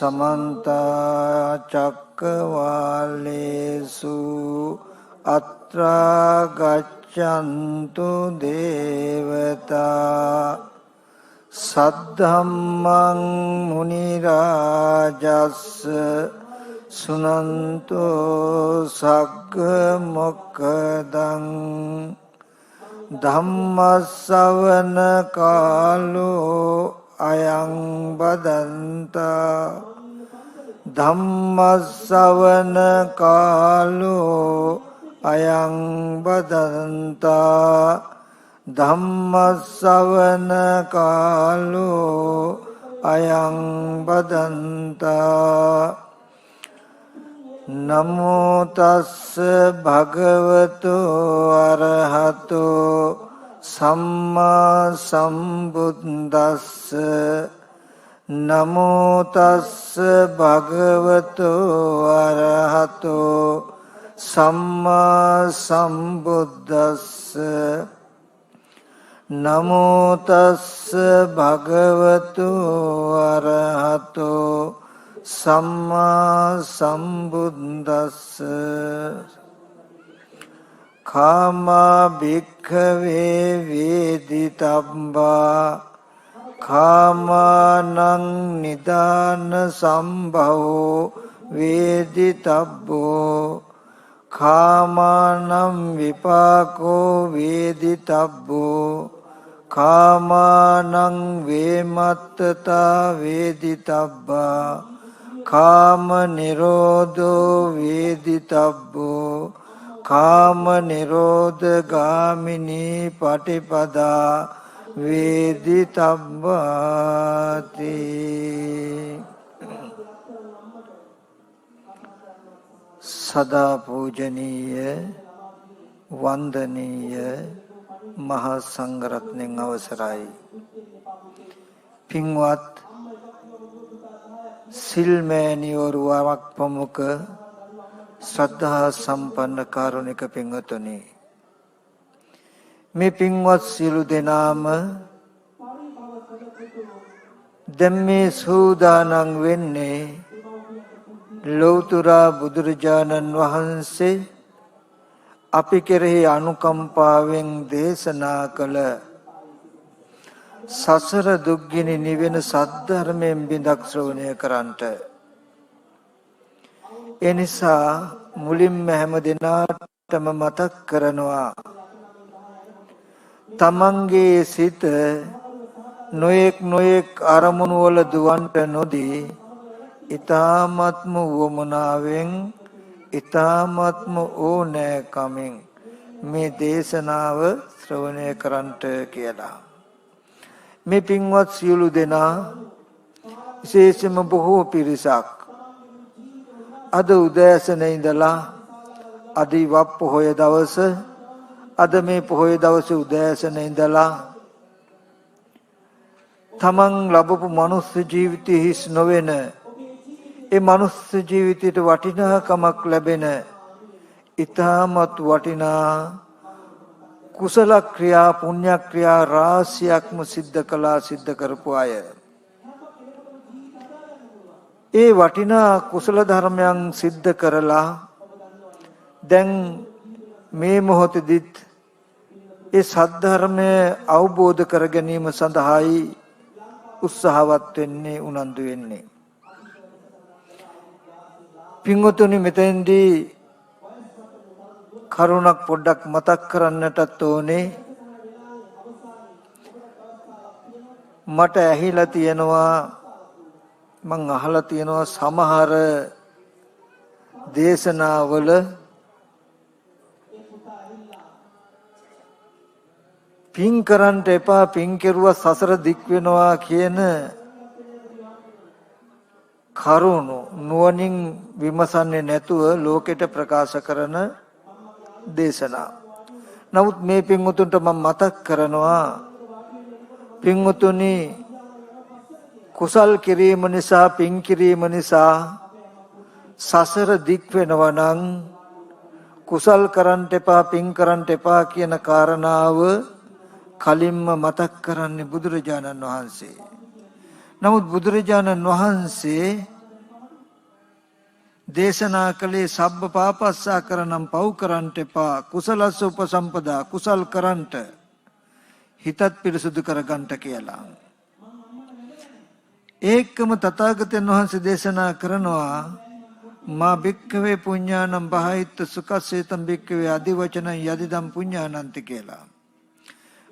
समन्त चक्रवालेषु अत्रा गच्छन्तु देवता सद्धम्मं मुनिराजस्स सुनन्तो सग्ग मोक्खदं धम्मස්සවන කාලෝ අයං බදන්තා ධම්මස්සවන කාලෝ අයං බදන්තා ධම්මස්සවන කාලෝ අයං බදන්තා නමෝ තස්ස භගවතු අරහතෝ සම්මා සම්බුද්දස්ස නමෝ තස්ස භගවතු අරහතෝ සම්මා සම්බුද්දස්ස නමෝ තස්ස භගවතු අරහතෝ සම්මා සම්බුද්දස්ස කාමා භික්ඛවේ වේදිතබ්බා කාමානං නිදාන සම්භවෝ වේදිතබ්බෝ කාමානම් විපාකෝ වේදිතබ්බෝ කාමානං වේමත්තතා වේදිතබ්බා කාම නිරෝධෝ වේදිතබ්බෝ කාම නිරෝධ ගාමිනී පටිපදා වේදිතබ්බාති. සදා පූජනීය වන්දනීය මහා සංඝරත්නයන් අවසරයි. පින්වත් සිල්මෑණිවරු වරක් ප්‍රමුඛ ශ්‍රද්ධා සම්පන්න කාරුණික පින්වතුනි, මේ පින්වත් සියලු දෙනාම දැන් මේ සූදානම් වෙන්නේ ලෞතර බුදුරජාණන් වහන්සේ අපි කෙරෙහි අනුකම්පාවෙන් දේශනා කළ සසර දුක්ගිනි නිවෙන සද්ධර්මයෙන් බිඳක් ශ්‍රවණය කරන්ට. ඒ නිසා මුලින්ම හැම දිනාටම මතක් කරනවා, තමන්ගේ සිත නොයෙක් අරමුණු වල දුවන්ට නොදී ඊ타ත්ම වමනාවෙන් ඊ타ත්ම ඕනෑකමින් මේ දේශනාව ශ්‍රවණය කරන්ට කියලා. මේ පින්වත් සියලු දෙනා විශේෂයෙන්ම බොහෝ පිරිසක් අද උදෑසන ඉඳලා අද වප් පොහොය දවස, අද මේ පොහොය දවසේ උදෑසන ඉඳලා තමන් ලැබපු මනුස්ස ජීවිතය හිස් නොවන, ඒ මනුස්ස ජීවිතයට වටිනාකමක් ලැබෙන ඊ타මත් වටිනා කුසල ක්‍රියා පුණ්‍ය ක්‍රියා රාශියක්ම සිද්ධ කරපු අය. ඒ වටිනා කුසල ධර්මයන් සිද්ධ කරලා දැන් මේ මොහොතේදීත් ඒ සද්ධර්මය අවබෝධ කර ගැනීම සඳහායි උත්සාහවත් වෙන්නේ, උනන්දු වෙන්නේ. පින්වතුනි, මෙතෙන්දී කරුණක් පොඩ්ඩක් මතක් කරන්නටත් ඕනේ. මට ඇහිලා තියෙනවා, මං අහලා තියෙනවා සමහර දේශනාවල පින් කරන්ට එපා, පින් කෙරුවා සසර දික් වෙනවා කියන කරුණු නුවණින් විමසන්නේ නැතුව ලෝකෙට ප්‍රකාශ කරන දේශනා. නමුත් මේ පින්වුතුන්ට මම මතක් කරනවා, පින්වතුනි, කුසල් කිරීම නිසා, පින් කිරීම නිසා සසර දික් වෙනවා නම් කුසල් කරන්ට එපා, පින් කරන්ට එපා කියන කාරණාව කලින්ම මතක් කරන්නේ බුදුරජාණන් වහන්සේ. නමුත් බුදුරජාණන් වහන්සේ දේශනා කළේ සබ්බ පාපස්සා කරනම් පව් කරන්ට එපා, කුසලස්ස උපසම්පදා කුසල් කරන්ට, හිතත් පිරිසුදු කරගන්ට කියලා. ඒකම තථාගතයන් වහන්සේ දේශනා කරනවා මා භික්ඛවේ පුඤ්ඤානම් බහයිත්ත සුඛසේතම් භික්ඛවේ අදිවචන යදිදම් පුඤ්ඤානන්ති කියලා.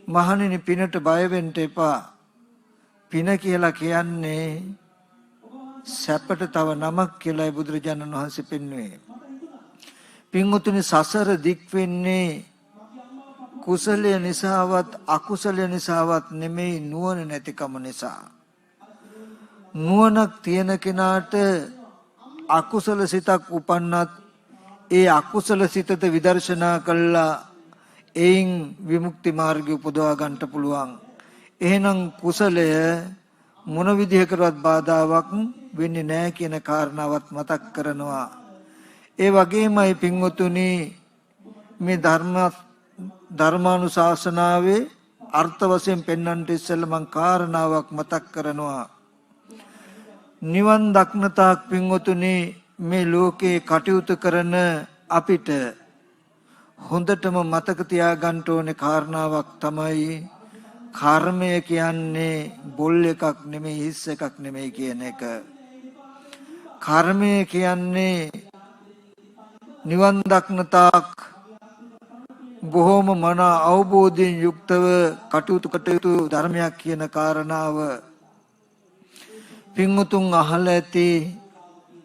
මහණෙනි පිනට බය වෙන්න එපා. පින කියලා කියන්නේ සැපට තව නමක් කියලායි බුදුරජාණන් වහන්සේ පෙන්වුවේ. පින්වතුනි සසර දික් වෙන්නේ කුසලය නිසාවත් අකුසලය නිසාවත් නෙමෙයි, නුවණ නැතිකම නිසා. නුවණක් තියෙන කෙනාට අකුසල සිතක් උපන්නත් ඒ අකුසල සිතට විදර්ශනා කළා එයින් විමුක්ති මාර්ගය උපදවා ගන්නට පුළුවන්. එහෙනම් කුසලය මොන විදිහකටවත් බාධාවක් වෙන්නේ නැහැ කියන කාරණාවත් මතක් කරනවා. ඒ වගේමයි පින්වතුනි මේ ධර්මානුශාසනාවේ අර්ථ වශයෙන් පෙන්වන්නට ඉස්සෙල්ලා මම කාරණාවක් මතක් කරනවා. නිවන් දක්නතාක් පින්වතුනි මේ ලෝකේ කටයුතු කරන අපිට හොඳටම මතක තියාගන්න ඕනේ කාරණාවක් තමයි කර්මය කියන්නේ බොල් එකක් නෙමෙයි, හිස් එකක් නෙමෙයි කියන එක. කර්මය කියන්නේ නිවන් දක්නතාක් බොහෝම මන අවබෝධයෙන් යුක්තව කටයුතු ධර්මයක් කියන කාරණාව පින්වතුන් අහලා ඇති.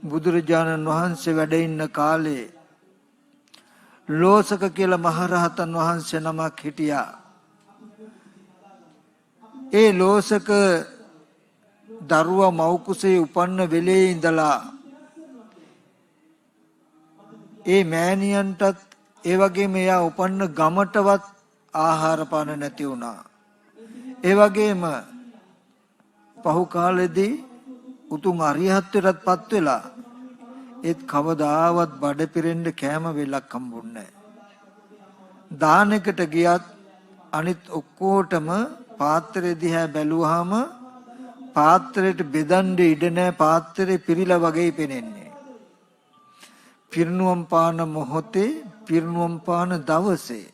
බුදුරජාණන් වහන්සේ වැඩ ඉන්න කාලේ ලෝසක කියලා මහරහතන් වහන්සේ නමක් හිටියා. ඒ ලෝසක දරුවා මව් කුසේ උපන්න වෙලේ ඉඳලා ඒ මෑණියන්ටත් ඒ වගේම එයා උපන්න ගමටවත් ආහාර පාන නැති වුණා. ඒ වගේම පහු කාලෙදී උතුම් අරිහත්ත්වයටපත් වෙලා ඒත් කවදාවත් බඩ පිරෙන්න කෑම වෙලක් හම්බුන්නේ නැහැ. දානෙකට ගියත් අනිත් ඔක්කොටම පාත්‍රය දිහා බැලුවාම පාත්‍රයට බෙදන්න ඉඩ නැහැ, පාත්‍රය පිරීලා වගේ පෙනෙන්නේ. පිරිනුවම් පාන මොහොතේ, පිරිනුවම් පාන දවසේ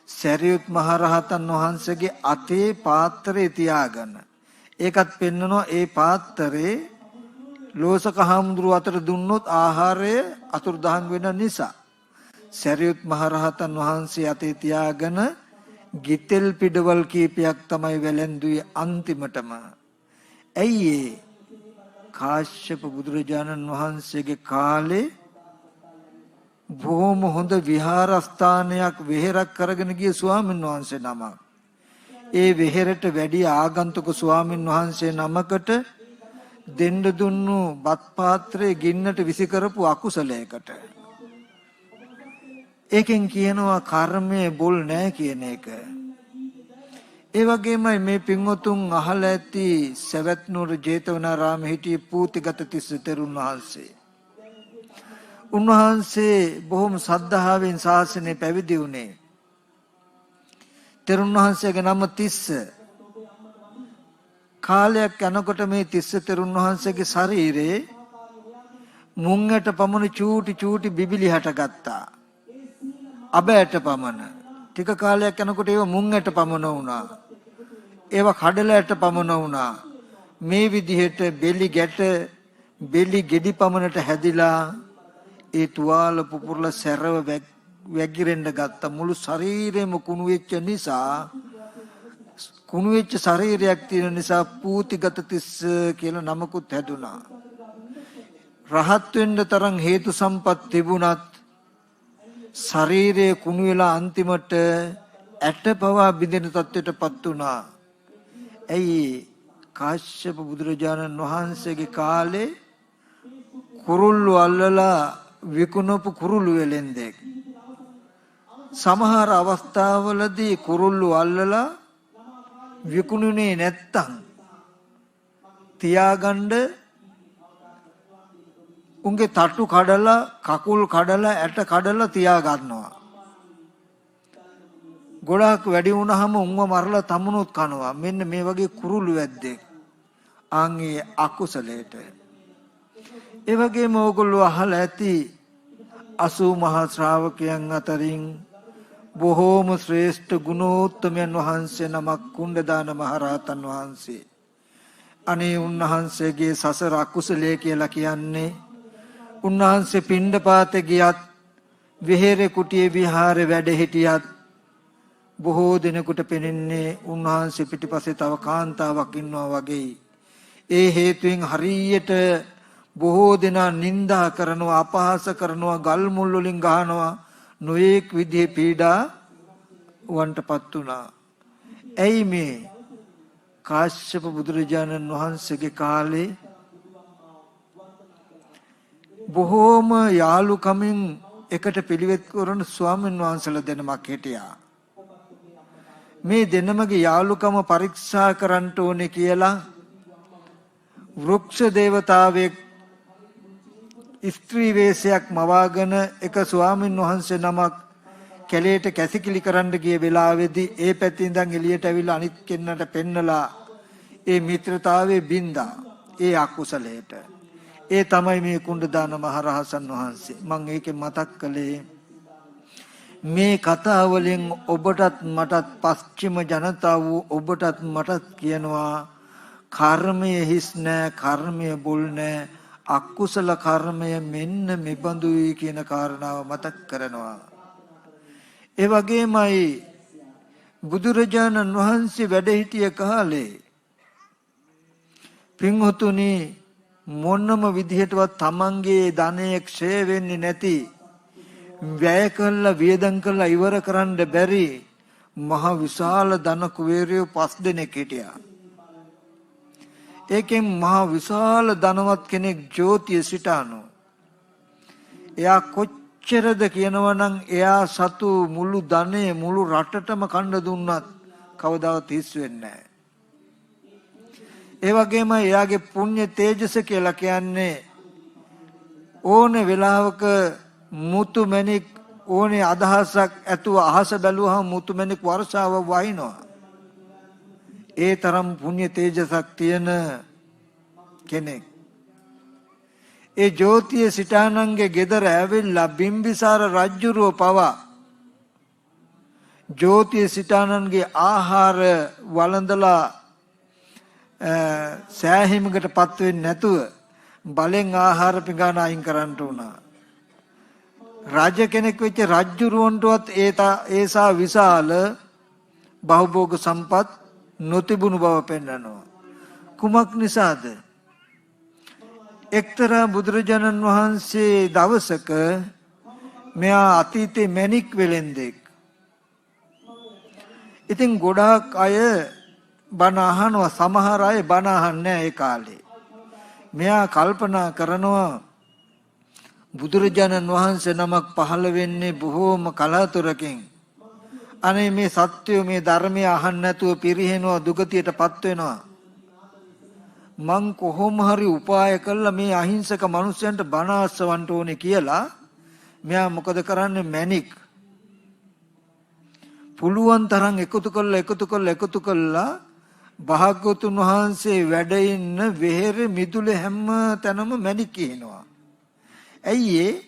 සරියුත් මහරහතන් වහන්සේගේ අතේ පාත්‍රය තියාගෙන ඒකත් පෙන්නනවා. ඒ පාත්‍රේ ලෝසක හාමුදුරුව අතට දුන්නොත් ආහාරය අතුරුදහන් වෙන නිසා සරියුත් මහරහතන් වහන්සේ අතේ තියාගෙන ගිතෙල් පිඩවල් කීපයක් තමයි වැළඳුවේ අන්තිමටම. ඇයි ඒ? කාශ්‍යප බුදුරජාණන් වහන්සේගේ කාලේ බොහොම හොඳ විහාරස්ථානයක් වෙහෙරක් කරගෙන ගිය ස්වාමීන් වහන්සේ නමක්. ඒ වෙහෙරට වැඩි ආගන්තුක ස්වාමීන් වහන්සේ නමකට දෙන්න දුන්නු බත් පාත්‍රයේ ගින්නට විසි කරපු අකුසලයකට. ඒකෙන් කියනවා කර්මයේ බොල් නැහැ කියන එක. ඒ වගේමයි මේ පින්වතුන් අහලා ඇති සවැත් නුවර ජේතවනාරාමයේ හිටිය පූතිගත තිස්ස තෙරුන් වහන්සේ. උන්වහන්සේ බොහොම සද්ධාවෙන් ශාසනය පැවිදි වුණේ. තෙරුන් වහන්සේගේ නම තිස්ස. කාලයක් යනකොට මේ තිස්ස තෙරුන් වහන්සේගේ ශරීරේ මුංගට පමණ චූටි බිබිලි හටගත්තා. අබෑට පමණ. ටික කාලයක් යනකොට ඒව මුංගට පමණ වුණා. ඒව කඩලයට පමණ වුණා. මේ විදිහට බෙලි ගෙඩි පමණට හැදිලා ඒ තුවාල පුපුරලා සැරව වැගිරෙන්න ගත්ත. මුළු ශරීරෙම කුණු වෙච්ච නිසා, කුණු වෙච්ච ශරීරයක් තියෙන නිසා පූතිගත තිස්ස කියලා නමකුත් හැදුනා. රහත් වෙන්න තරම් හේතු සම්පත් තිබුණත් ශරීරයේ කුණු වෙලා අන්තිමට ඇට පවා බිඳෙන තත්ත්වයටපත් වුණා. ඇයි? කාශ්‍යප බුදුරජාණන් වහන්සේගේ කාලේ කුරුල්ලු අල්ලලා විකුණපු කුරුල්ලු වෙලෙන්දෙක්. සමහර අවස්ථාවලදී කුරුල්ලු අල්ලලා විකුණුනේ නැත්තම් තියාගන්න උන්ගේ තට්ටු කඩලා, කකුල් කඩලා, ඇට කඩලා තියා ගන්නවා. ගොඩාක් වැඩි වුණාම උන්ව මරලා තමුණුත් කනවා. මෙන්න මේ වගේ කුරුළු වැද්දෙක්. ආන්ගේ අකුසලයට. ඒ වගේම ඕගොල්ලෝ අහලා ඇති 80 මහා ශ්‍රාවකයන් අතරින් බොහෝම ශ්‍රේෂ්ඨ ගුණෝත්තමයන් වහන්සේ නමක් කුණ්ඩදාන මහරහතන් වහන්සේ. අනේ උන්වහන්සේගේ සසර අකුසලයේ කියලා කියන්නේ උන්වහන්සේ පිණ්ඩපාතේ ගියත් විහෙරේ කුටියේ විහාරේ වැඩ හිටියත් බොහෝ දිනකට පෙනෙන්නේ උන්වහන්සේ පිටිපස්සේ තව කාන්තාවක් ඉන්නවා වගේ. ඒ හේතුවෙන් හරියට බොහෝ දෙනා නිඳා කරනවා, අපහාස කරනවා, ගල් මුල් වලින් ගහනවා, නොඑක් විදිහේ පීඩා වන්ටපත් වුණා. ඇයි මේ කාශ්‍යප බුදුරජාණන් වහන්සේගේ කාලේ බොහෝම යාළුකමින් එකට පිළිවෙත් කරන ස්වාමීන් වහන්සේලා දෙනමක් හිටියා. මේ දෙනමගේ යාළුකම පරීක්ෂා කරන්න ඕනේ කියලා වෘක්ෂ දේවතාවෙක් ස්ත්‍රී වේශයක් මවාගෙන එක ස්වාමීන් වහන්සේ නමක් කැලේට කැසිකිලි කරන්න ගිය වෙලාවේදී ඒ පැත්තේ ඉඳන් එළියට ඇවිල්ලා අනිත් කෙන්නට පෙන්නලා ඒ මිත්‍රතාවයේ බින්දා ඒ අකුසලයට. ඒ තමයි මේ කුණ්ඩදාන මහරහතන් වහන්සේ. මම ඒකේ මතක් කළේ මේ කතාවලින් ඔබටත් මටත් පස්චිම ජනතාව ඔබටත් මටත් කියනවා කර්මය හිස් නෑ, කර්මය බුල් නෑ, අකුසල කර්මය මෙන්න මෙබඳුයි කියන කාරණාව මතක් කරනවා. ඒ වගේමයි බුදුරජාණන් වහන්සේ වැඩ සිටිය කාලේ පින්වතුනි මොනම විදිහටවත් තමන්ගේ ධනය ක්ෂය වෙන්නේ නැති, වැය කළා වියදම් කළා ඉවර කරන්න බැරි මහ විශාල ධන කුවේරයෝ 5 දෙනෙක් හිටියා. ඒකෙන් මහ විශාල ධනවත් කෙනෙක් ජෝතිය සිටානෝ. එයා කොච්චරද කියනවනම් එයා සතු මුළු ධනෙ මුළු රටටම කන්න දුන්නත් කවදාවත් හිස් වෙන්නේ නැහැ. ඒ වගේම එයාගේ පුණ්‍ය තේජස කියලා කියන්නේ ඕනේ වෙලාවක මුතු මැණික් ඕනේ අදහසක් ඇතුව අහස බැලුවහම මුතු මැණික් වර්ෂාව වහිනවා. ඒ තරම් පුණ්‍ය තේජසක් තියෙන කෙනෙක්. ඒ ජෝතිය සිටානන්ගේ ගෙදර ඇවිල්ලා බිම්බිසාර රජුරෝ පවා ජෝතිය සිටානන්ගේ ආහාර වළඳලා සෑහීමකටපත් වෙන්නේ නැතුව බලෙන් ආහාර පිඟාන අයින් කරන්න උනා. රාජ කෙනෙක් වෙච්ච රජුරුවන්ටවත් ඒසා විශාල බහුභෝග සම්පත් නොතිබුණු බව පෙන්වනවා. කුමක් නිසාද? එක්තරා බුදුරජාණන් වහන්සේ දවසක මෙයා අතීතේ මැණික් වෙලෙන්දෙක්. ඉතින් ගොඩාක් අය බණ අහනවා, සමහර අය බණ අහන්නේ නැහැ ඒ කාලේ. මෙයා කල්පනා කරනවා බුදුරජාණන් වහන්සේ නමක් පහළ වෙන්නේ බොහෝම කලාතුරකින්. අනේ මේ සත්‍යය මේ ධර්මය අහන්න නැතුව පිරිහෙනවා, දුගතියටපත් වෙනවා. මං කොහොම හරි උපාය කළා මේ අහිංසක මිනිස්සුන්ට බණ අස්සවන්න ඕනේ කියලා මෙයා මොකද කරන්නේ? මැණික් පුළුවන් තරම් එකතු කළා භාග්‍යවතුන් වහන්සේ වැඩ ඉන්න වෙහෙර මිදුලේ හැම තැනම මැණික් කියනවා. ඇයි ඒ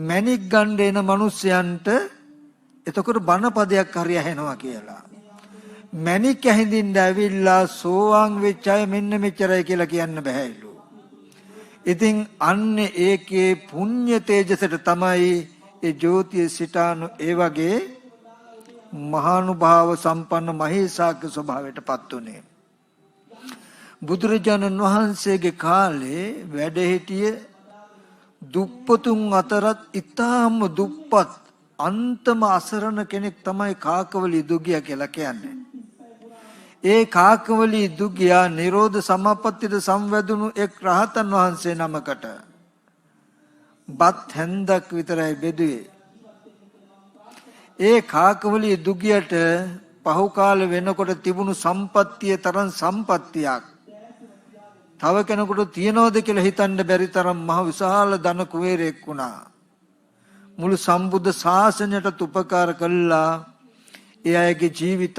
මැණික් ගන්න එන මිනිස්සයන්ට එතකොට බණ පදයක් හරි ඇහෙනවා කියලා. මැණික් ඇහිඳින්න ඇවිල්ලා සෝවාන් වෙච්ච අය මෙන්න මෙච්චරයි කියලා කියන්න බෑලු. ඉතින් අන්න ඒකේ පුණ්‍ය තේජසට තමයි ඒ ජෝතිය සිටානු ඒ වගේ මහානුභාව සම්පන්න මහේසාක්‍ය ස්වභාවයටපත් උනේ. බුදුරජාණන් වහන්සේගේ කාලේ වැඩ සිටිය දුප්පතුන් අතරත් ඊටාම දුප්පත් අන්තම අසරණ කෙනෙක් තමයි කාකවලි දුගියා කියලා කියන්නේ. ඒ කාකවලි දුගියා නිරෝධ සමාපත්තියට සම්වැදුණු එක් රහතන් වහන්සේ නමකට බත් හැන්දක් විතරයි බෙදුවේ. ඒ කාකවලි දුගියට පහු කාල වෙනකොට තිබුණු සම්පත්තිය තරම් සම්පත්තියක් තව කෙනෙකුට තියනවද කියලා හිතන්න බැරි තරම් මහ විශාල ධන කුවේරයෙක් වුණා. මුළු සම්බුද්ධ ශාසනයට උපකාර කළා. ඒ අයගේ ජීවිතත්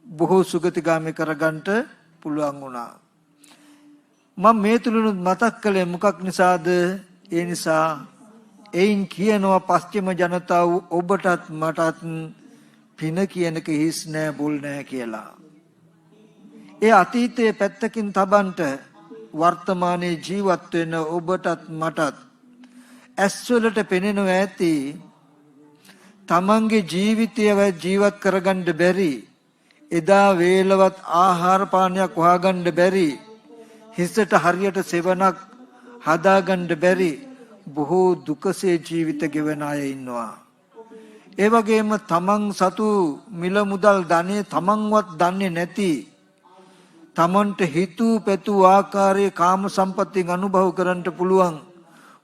බොහෝ සුගතිගාමී කරගන්නට පුළුවන් වුණා. මම මේ තුලුනුත් මතක් කළේ මොකක් නිසාද? ඒ නිසා එයින් කියනවා පස්චිම ජනතාව ඔබටත් මටත් පින කියනක හිස් නෑ බුල් නෑ කියලා. ඒ අතීතයේ පැත්තකින් තබන්ට වර්තමානයේ ජීවත් වෙන ඔබටත් මටත් ඇස්වලට පෙනෙනව ඇති තමන්ගේ ජීවිතය ජීවත් කරගන්න බැරි, එදා වේලවත් ආහාර පානයක් හොයාගන්න බැරි, හිසට හරියට සෙවණක් හදාගන්න බැරි බොහෝ දුකසේ ජීවිත ගෙවන අය ඉන්නවා. ඒ වගේම තමන් සතු මිල මුදල් ධනෙ තමන්වත් දන්නේ නැති, තමන්ට හිතූ පැතූ ආකාරයේ කාම සම්පත්තිය අනුභව කරන්නට පුළුවන්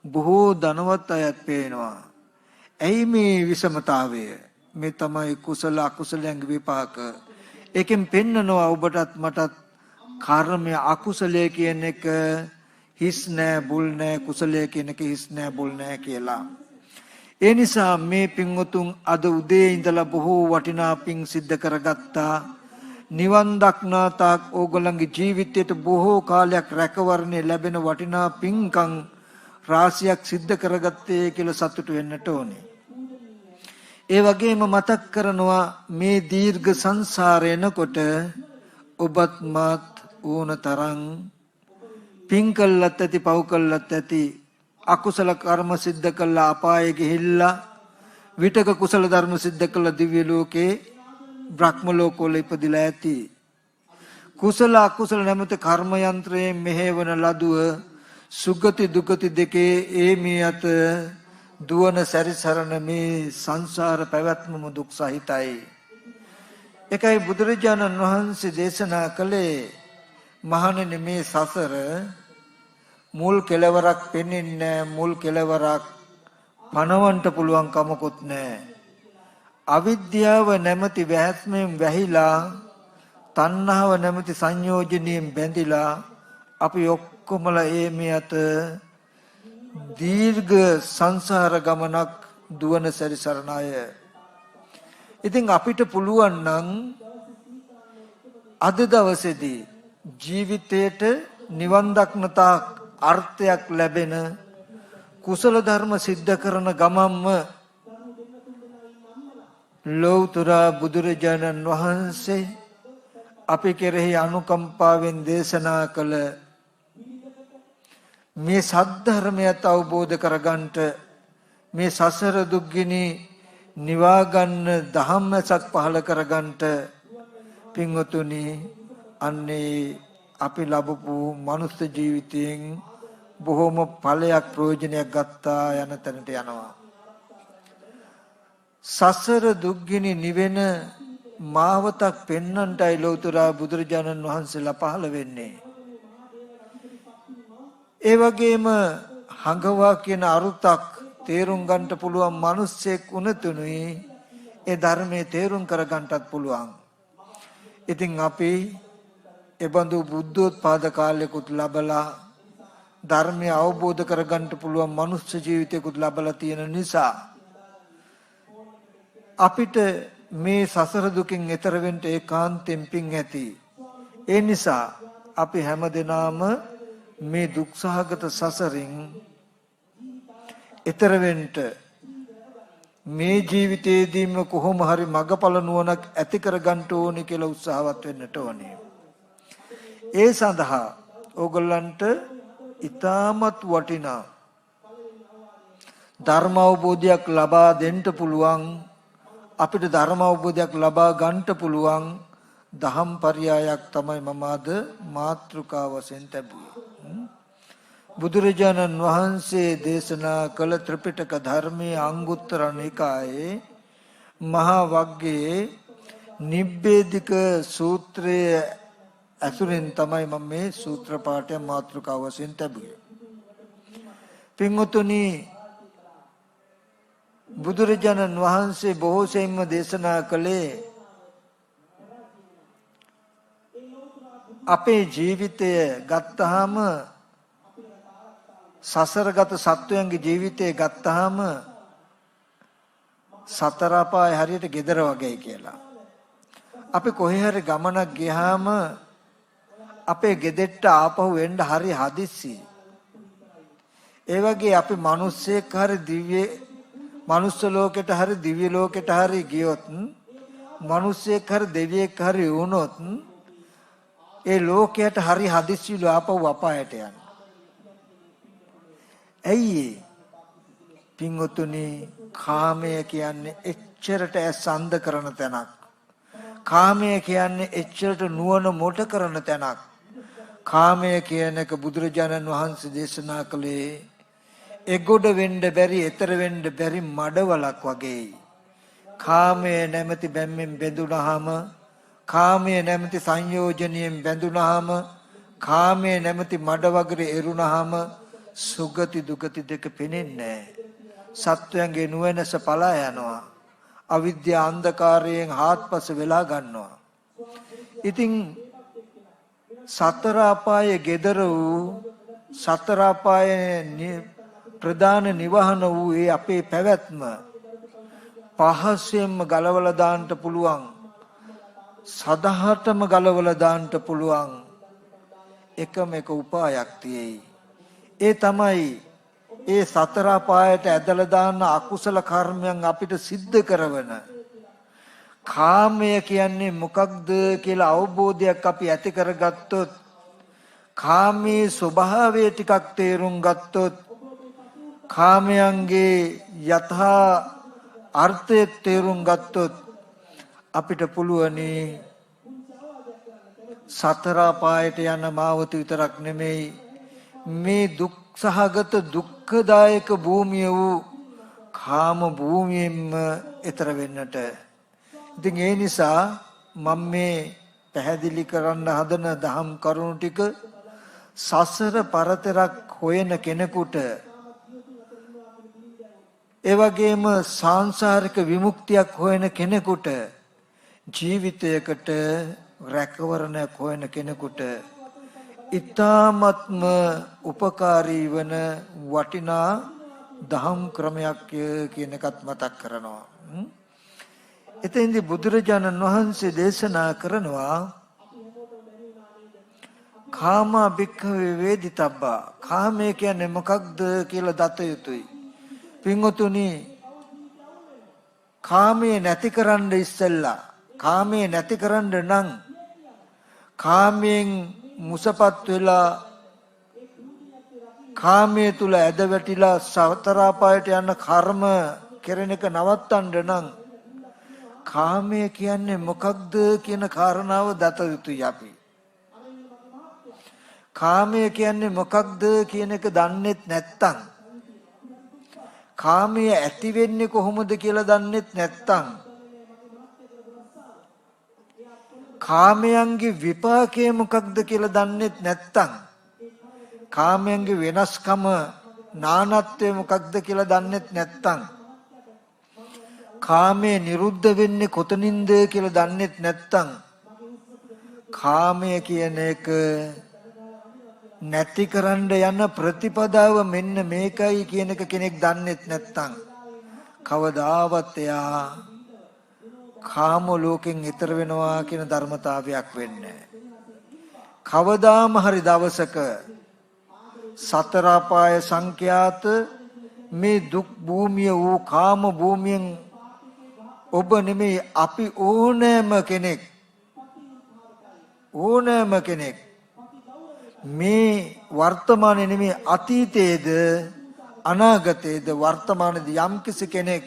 බොහෝ ධනවත් අයත් පේනවා. ඇයි මේ විෂමතාවය? මේ තමයි කුසල අකුසලයන්ගේ විපාක. ඒකෙන් පෙන්නනවා ඔබටත් මටත් කර්මය අකුසලයේ කියන එක හිස් නෑ බුල් නෑ, කුසලයේ කියන එක හිස් නෑ බුල් නෑ කියලා. ඒ නිසා මේ පින්වතුන් අද උදේ ඉඳලා බොහෝ වටිනා පින් සිද්ධ කරගත්තා. නිවන් දක්නා තාක් ඕගොල්ලන්ගේ ජීවිතයට බොහෝ කාලයක් රැකවරණය ලැබෙන වටිනා පින්කම් රාශියක් සිද්ධ කරගත්තේ කියලා සතුටු වෙන්නට ඕනේ. ඒ වගේම මතක් කරනවා මේ දීර්ඝ සංසාරේනකොට ඔබත් මාත් ඕන තරම් පින් කළත් ඇති, පව් කළත් ඇති, අකුසල කර්ම සිද්ධ කළා අපායේ ගිහිල්ලා, විතක කුසල ධර්ම සිද්ධ කළා දිව්‍ය ලෝකේ බ්‍රහ්ම ලෝකවල ඉපදිලා ඇති. කුසල අකුසල නැමැති කර්ම යන්ත්‍රයෙන් මෙහෙවන ලදුව සුගති දුගති දෙකේ ඒ මේ අත දුවන සැරිසරන මේ සංසාර පැවැත්මම දුක් සහිතයි. එකයි බුදුරජාණන් වහන්සේ දේශනා කළේ, මහණෙනි මේ සසර මුල් කෙලවරක් පෙනෙන්නේ, මුල් කෙලවරක් පණවන්න පුළුවන් කමකුත් නැහැ. අවිද්‍යාව නැමැති වැහැස්මෙන් වැහිලා, තණ්හාව නැමැති සංයෝජනයෙන් බැඳිලා අපි ඔක්කොමලා මේ අත දීර්ඝ සංසාර ගමනක් දුවන සැරිසරන අය. ඉතින් අපිට පුළුවන් නම් අද දවසේදී ජීවිතයට නිවන් දක්නතා අර්ථයක් ලැබෙන කුසල ධර්ම සිද්ධ කරන ගමම්ම ලෞතර බුදුරජාණන් වහන්සේ අපි කෙරෙහි අනුකම්පාවෙන් දේශනා කළ මේ සද්ධර්මයත් අවබෝධ කරගන්නට, මේ සසර දුක්ගිනි නිවා ගන්න ධම්මසක් පහල කරගන්නට පින්වතුනි, අන්නේ අපි ලැබපු මනුස්ස ජීවිතයෙන් බොහෝම ඵලයක් ප්‍රයෝජනයක් ගත්තා යන තැනට යනවා. සසර දුක්ගිනි නිවෙන මාවතක් පෙන්වන්නටයි ලෞතර බුදුරජාණන් වහන්සේලා පහළ වෙන්නේ. ඒ වගේම හඟවා කියන අරුතක් තේරුම් ගන්නට පුළුවන් මිනිස්සෙක් උනතුනුයි ඒ ධර්මයේ තේරුම් කර ගන්නටත් පුළුවන්. ඉතින් අපි එබඳු බුද්ධෝත්පාද කාලයකට ලැබලා ධර්මය අවබෝධ කර ගන්නට පුළුවන් මනුස්ස ජීවිතයකට ලැබලා තියෙන නිසා අපිට මේ සසර දුකින් එතර වෙන්න ඒකාන්තයෙන් පිං ඇති. ඒ නිසා අපි හැමදෙනාම මේ දුක්සහගත සසරින් එතර වෙන්න මේ ජීවිතයේදීම කොහොම හරි මගපල නුවණක් ඇති කර ගන්න ඕනේ කියලා උත්සාහවත් වෙන්නට ඕනේ. ඒ සඳහා ඕගොල්ලන්ට ඊටමත් වටිනා ධර්ම අවබෝධයක් ලබා දෙන්න පුළුවන්, අපිට ධර්ම අවබෝධයක් ලබා ගන්නට පුළුවන් දහම් පරයයක් තමයි මම අද මාතෘකාව වශයෙන් තැබුවේ. බුදුරජාණන් වහන්සේ දේශනා කළ ත්‍රිපිටක ධර්මයේ අංගුත්තර නිකායේ මහා වග්ගයේ නිබ්බේධික සූත්‍රයේ අසුරෙන් තමයි මම මේ සූත්‍ර පාඨය මාතෘකාව වශයෙන් තැබුවේ. පින්වතුනි, බුදුරජාණන් වහන්සේ බොහෝ සෙයින්ම දේශනා කළේ අපේ ජීවිතය ගත්තාම, සසරගත සත්වයන්ගේ ජීවිතය ගත්තාම සතර අපාය හරියට gedara වගේ කියලා. අපි කොහේ හරි ගමනක් ගියාම අපේ ගෙදෙට්ට ආපහු එන්න හරි හදිස්සි. ඒ වගේ අපි මිනිස්සෙක් හරි දිව්‍ය මනුස්ස ලෝකෙට හරි දිව්‍ය ලෝකෙට හරි ගියොත් මිනිස්සෙක් හරි දෙවියෙක් හරි වුණොත් ඒ ලෝකයට හරි හදිස්සියලු ආපහු අපායට යන. ඇයි පින්වතුනි කාමය කියන්නේ එච්චරට ඇස් අන්ධ කරන තැනක්. කාමය කියන්නේ එච්චරට නුවණ මොට කරන තැනක්. කාමය කියන එක බුදුරජාණන් වහන්සේ දේශනා කළේ එගොඩ වෙන්න බැරි, ඈතර වෙන්න බැරි මඩවලක් වගේ. කාමය නැමැති බැම්මෙන් බැඳුනහම, කාමය නැමැති සංයෝජනයෙන් බැඳුනහම, කාමය නැමැති මඩ වගරේ එරුණහම සුගති දුගති දෙක පෙනෙන්නේ නැහැ. සත්වයන්ගේ නුවණස පලා යනවා. අවිද්‍යා අන්ධකාරයෙන් හාත්පස වෙලා ගන්නවා. ඉතින් සතර අපායේ gedara වූ සතර අපායේ ප්‍රධාන නිවහන වූ ඒ අපේ පැවැත්ම පහසෙන්ම ගලවලා දාන්න පුළුවන්. සදහටම ගලවලා දාන්න පුළුවන් එකම එක උපායක් තියෙයි. ඒ තමයි ඒ සතර අපායට ඇදලා දාන අකුසල කර්මයන් අපිට සිද්ධ කරවන. කාමය කියන්නේ මොකක්ද කියලා අවබෝධයක් අපි ඇති කරගත්තොත්, කාමයේ ස්වභාවය ටිකක් තේරුම් ගත්තොත්, කාමයන්ගේ යථා අර්ථය තේරුම් ගත්තොත් අපිට පුළුවනි සතර අපායට යන මාවත විතරක් නෙමෙයි මේ දුක් සහගත දුක්ඛදායක භූමිය වූ කාම භූමියෙන්ම ඈතර වෙන්නට. ඉතින් ඒ නිසා මම මේ පැහැදිලි කරන්න හදන දහම් කරුණු ටික සසර පරතරක් හොයන කෙනෙකුට, ඒ වගේම සාංශාරික විමුක්තියක් හොයන කෙනෙකුට, ජීවිතයකට රැකවරණයක් හොයන කෙනෙකුට ඊ타ත්ම උපකාරී වන වටිනා දහම් ක්‍රමයක් කියන එකත් මතක් කරනවා. එතෙන්දී බුදුරජාණන් වහන්සේ දේශනා කරනවා කාම භික්ඛවේ වේදිතබ්බා. කාමය කියන්නේ මොකක්ද කියලා දත යුතුයි. පින්වතුනි, කාමයේ නැති කරන්න ඉස්සෙල්ලා, කාමයේ නැති කරන්න නම් කාමයෙන් මුසපත් වෙලා කාමයේ තුල ඇද වැටිලා සතර අපායට යන කර්ම කෙරෙන එක නවත්තන්න නම් කාමය කියන්නේ මොකක්ද කියන කාරණාව දත යුතුයි අපි. කාමය කියන්නේ මොකක්ද කියන එක දන්නෙත් නැත්තම්, කාමය ඇති වෙන්නේ කොහොමද කියලා දන්නෙත් නැත්තම්, කාමයන්ගේ විපාකය මොකක්ද කියලා දන්නෙත් නැත්තම්, කාමයන්ගේ වෙනස්කම නානත්වය මොකක්ද කියලා දන්නෙත් නැත්තම්, කාමයේ නිරුද්ධ වෙන්නේ කොතනින්ද කියලා දන්නෙත් නැත්තම්, කාමය කියන එක නැති කරන්න යන ප්‍රතිපදාව මෙන්න මේකයි කියන එක කෙනෙක් දන්නෙත් නැත්තම් කවදාවත් එයා කාම ලෝකෙන් ඈතර වෙනවා කියන ධර්මතාවයක් වෙන්නේ නැහැ. කවදාම හරි දවසක සතර අපාය සංඛ්‍යාත මේ දුක් භූමිය වූ කාම භූමියෙන් ඔබ නෙමෙයි අපි ඕනෑම කෙනෙක් මේ වර්තමානයේ නෙමෙයි අතීතයේද අනාගතයේද වර්තමානයේද යම්කිසි කෙනෙක්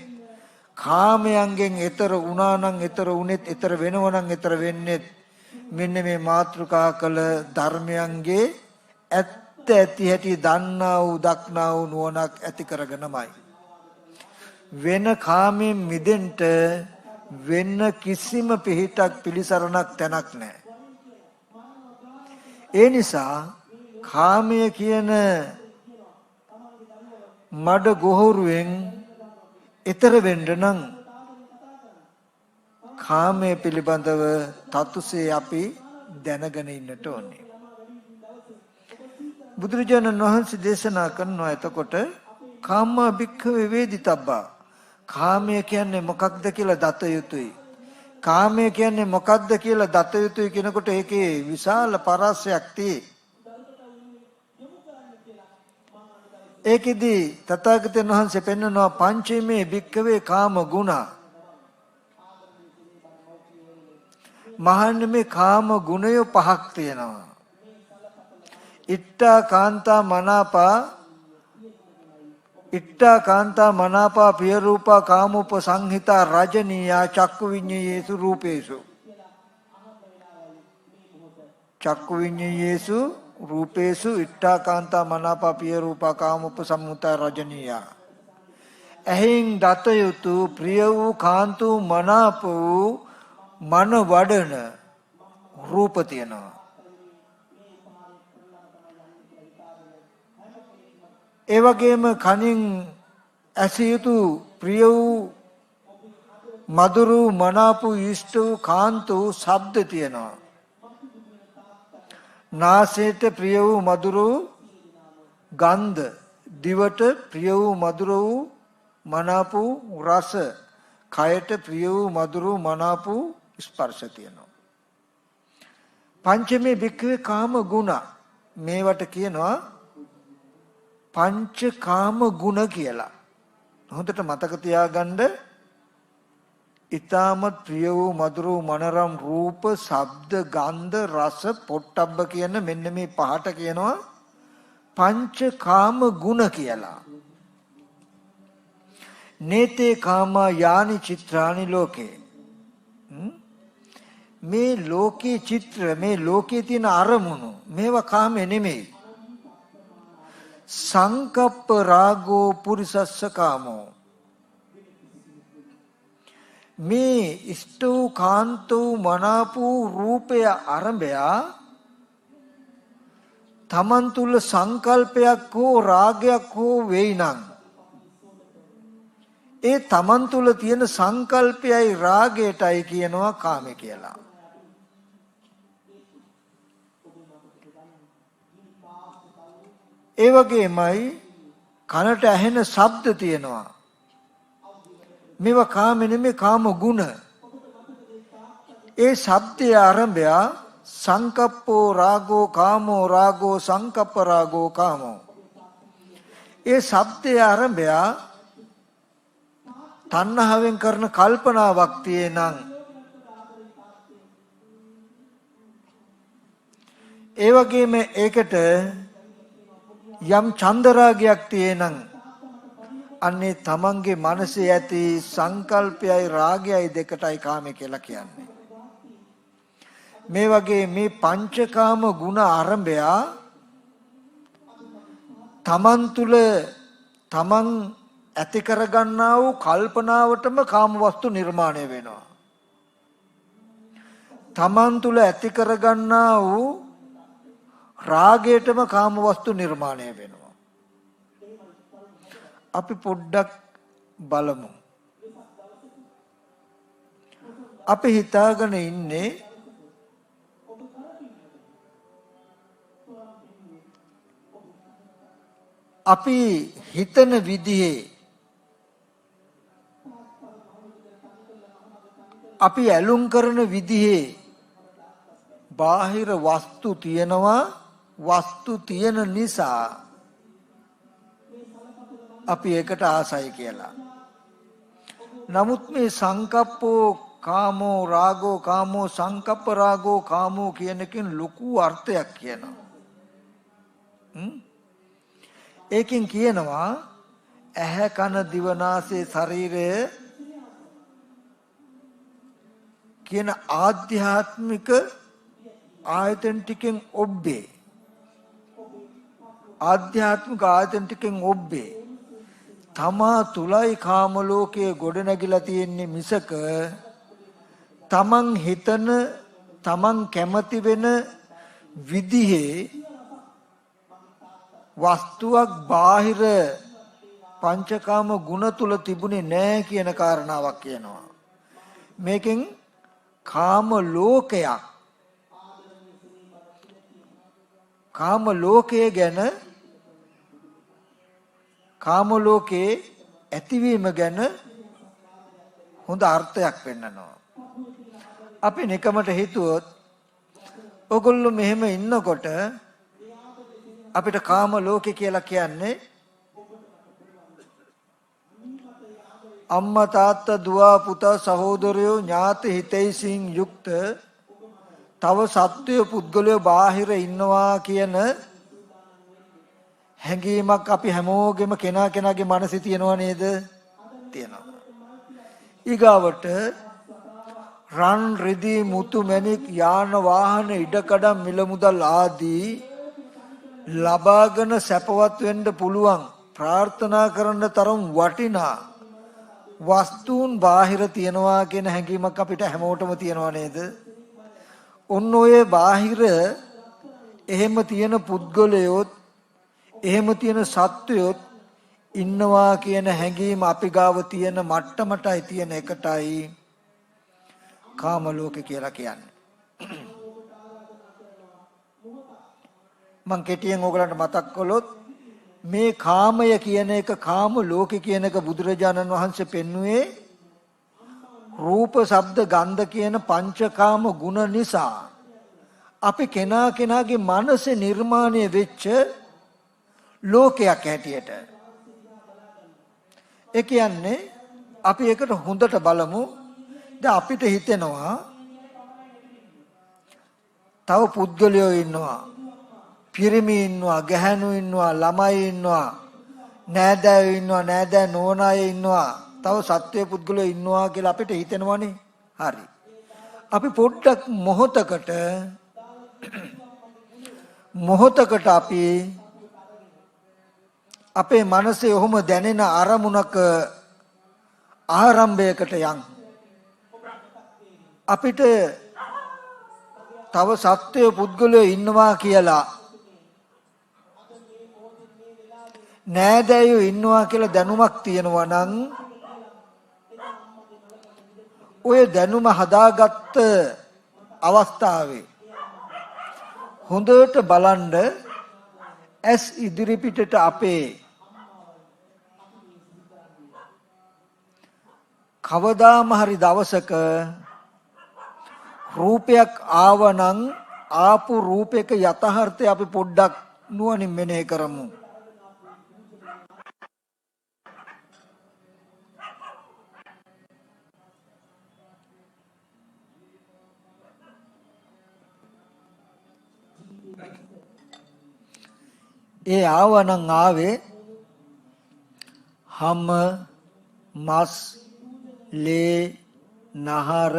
කාමයන්ගෙන් ඈතර වුණා නම්, ඈතර වුණෙත්, ඈතර වෙනව නම් ඈතර වෙන්නෙත් මෙන්න මේ මාතෘකා කළ ධර්මයන්ගේ ඇත්ත ඇති හැටි දන්නා වූ දක්නා වූ නුවණක් ඇති කරගෙනමයි. වෙන කාමයෙන් මිදෙන්න වෙන කිසිම පිහිටක් පිළිසරණක් තැනක් නැහැ. ඒ නිසා කාමය කියන මඩ ගොහරුවෙන් ඈතර වෙන්න නම් කාමය පිළිබඳව තතුසේ අපි දැනගෙන ඉන්නට ඕනේ. බුදුරජාණන් වහන්සේ දේශනා කරනවා එතකොට කාම භික්ඛවේ වේදිතබ්බා. කාමය කියන්නේ මොකක්ද කියලා දත යුතුයි. කාමය කියන්නේ මොකක්ද කියලා දත යුතුයි කියනකොට ඒකේ විශාල පරාසයක් තියෙයි. ඒකෙදි තථාගතයන් වහන්සේ පෙන්වනවා පංචමේ භික්ඛවේ කාම ගුණ. මහන්නේ මේ කාම ගුණය පහක් තියෙනවා. ඉත්තා කාන්තා මනාපා පිය රූපා කාමෝප සංහිතා රජනීයා චක්කු විඤ්ඤේයේසු රූපේසු. චක්කු විඤ්ඤේයේසු රූපේසු ඉත්තා කාන්තා මනාපා පිය රූපා කාමෝප සංහිතා රජනීයා. එහෙන් දත යුතු ප්‍රිය වූ කාන්තු මනාප වූ මන වඩන රූප තියෙනවා. ඒ වගේම කනින් ඇසිය යුතු ප්‍රිය වූ මధుරු මනාපු ඉෂ්ට වූ කාන්තු ශබ්ද තියෙනවා. නාසයට ප්‍රිය වූ මధుරු ගන්ධ, දිවට ප්‍රිය වූ මధుර වූ මනාපු රස, කයට ප්‍රිය වූ මధుරු මනාපු ස්පර්ශ තියෙනවා. පංචමේ භික්ඛවේ කාම ගුණ. මේවට කියනවා පංච කාම ගුණ කියලා. හොඳට මතක තියාගන්න. ඊ타මත් ප්‍රිය වූ මధుර වූ මනරම් රූප, ශබ්ද, ගන්ධ, රස, පොට්ටබ්බ කියන මෙන්න මේ පහට කියනවා පංච කාම ගුණ කියලා. නේතේ කාමා යානි චිත්‍රානි ලෝකේ. මේ ලෝකේ චිත්‍ර, මේ ලෝකේ තියෙන අරමුණු මේවා කාමේ නෙමෙයි. සංකප්ප රාගෝ පුරිසස්ස කාමෝ. මේ ඉෂ්ඨ කාන්තෝ මනාපෝ රූපය අරඹයා තමන් තුල සංකල්පයක් හෝ රාගයක් හෝ වෙයි නම් ඒ තමන් තුල තියෙන සංකල්පයයි රාගයටයි කියනවා කාමය කියලා. ඒ වගේමයි කනට ඇහෙන ශබ්ද තියෙනවා. මේවා කාම නෙමෙයි, කාම ගුණ. ඒ ශබ්දයේ ආරම්භය සංකප්පෝ රාගෝ කාමෝ රාගෝ සංකප්ප රාගෝ කාමෝ. ඒ ශබ්දයේ ආරම්භය තණ්හාවෙන් කරන කල්පනාවක් තියෙනං ඒ වගේම ඒකට යම් චන්දරාගයක් තියෙනං අන්නේ තමන්ගේ මනසේ ඇති සංකල්පයයි රාගයයි දෙකටයි කාමය කියලා කියන්නේ. මේ වගේ මේ පංචකාම ගුණ ආරම්භය තමන් තුල තමන් ඇති කරගන්නා වූ කල්පනාවටම කාම වස්තු නිර්මාණය වෙනවා. තමන් තුල ඇති කරගන්නා වූ රාගයටම කාම වස්තු නිර්මාණය වෙනවා. අපි පොඩ්ඩක් බලමු. අපි හිතාගෙන ඉන්නේ අපි හිතන විදිහේ අපි ඇලුම් කරන විදිහේ බාහිර වස්තු තියෙනවා. වස්තු තියෙන නිසා අපි ඒකට ආසයි කියලා. නමුත් මේ සංකප්පෝ කාමෝ රාගෝ කාමෝ සංකප්ප රාගෝ කාමෝ කියන එකෙන් ලොකු අර්ථයක් කියනවා. ඒකෙන් කියනවා ඇහැ කන දිව නාසය ශරීරය කියන ආධ්‍යාත්මික ආයතන ටිකෙන් ඔබ්බේ. ආධ්‍යාත්මික ආයතන ටිකෙන් ඔබ්බේ. තමා තුලයි කාම ලෝකයේ ගොඩනැගිලා තියෙන්නේ මිසක තමන් හිතන තමන් කැමති වෙන විදිහේ වස්තුවක් බාහිර පංචකාම ගුණ තුල තිබුණේ නැහැ කියන කාරණාවක් කියනවා. මේකෙන් කාම ලෝකයක්, කාම ලෝකයේ ගැන, කාම ලෝකේ ඇතිවීම ගැන හොඳ අර්ථයක් පෙන්නනවා. අපි නිකමට හිතුවොත් ඔගොල්ලෝ මෙහෙම ඉන්නකොට අපිට කාම ලෝකේ කියලා කියන්නේ අම්මා තාත්තා දුව පුතා සහෝදරයෝ ඥාති හිතයිසින් යුක්ත තව සත්වය පුද්ගලයෝ බාහිර ඉන්නවා කියන හැඟීමක් අපි හැමෝගෙම කෙනාගේ මනසේ තියෙනව නේද? තියෙනවා. ඊගාවට රන් රිදී මුතු මැණික් යාන වාහන ඉඩකඩම් මිල මුදල් ආදී ලබාගෙන සැපවත් වෙන්න පුළුවන් ප්‍රාර්ථනා කරන තරම් වටිනා වස්තුන් බාහිර තියනවා කියන හැඟීමක් අපිට හැමෝටම තියෙනව නේද? ඔන්න ඔය බාහිර එහෙම තියෙන පුද්ගලයොත් එහෙම තියෙන සත්වයොත් ඉන්නවා කියන හැඟීම අපි ගාව තියෙන මට්ටමටයි තියෙන එකටයි කාම ලෝක කියලා කියන්නේ. මං කෙටියෙන් ඕගලන්ට මතක් කළොත් මේ කාමය කියන එක කාම ලෝකේ කියන එක බුදුරජාණන් වහන්සේ පෙන්වුවේ රූප ශබ්ද ගන්ධ කියන පංචකාම ගුණ නිසා අපි කෙනාගේ මනසේ නිර්මාණය වෙච්ච ලෝකයක් හැටියට. ඒ කියන්නේ අපි එකට හොඳට බලමු. දැන් අපිට හිතෙනවා තව පුද්ගලයෝ ඉන්නවා, පිරිමි ඉන්නවා, ගැහැණු ඉන්නවා, ළමයි ඉන්නවා, නෑදෑයෝ ඉන්නවා, නෑදෑ නෝනාය ඉන්නවා, තව සත්වය පුද්ගලයෝ ඉන්නවා කියලා අපිට හිතෙනවනේ. හරි. අපි පොඩ්ඩක් මොහොතකට අපි අපේ මනසේ ඔහොම දැනෙන අරමුණක ආරම්භයකට යන් අපිට තව සත්වය පුද්ගලයෝ ඉන්නවා කියලා නෑදෑයෝ ඉන්නවා කියලා දැනුමක් තියෙනවා නම් ඔය දැනුම හදාගත්ත අවස්ථාවේ හොඳට බලන්න ඇස් ඉදිරි පිටට අපේ කවදාම හරි දවසක රූපයක් ආවනම් ආපු රූපයක යථාර්ථය අපි පොඩ්ඩක් නුවණින් මෙනෙහි කරමු. ඒ ආවනම් ආවේ හම මස් ලේ නහර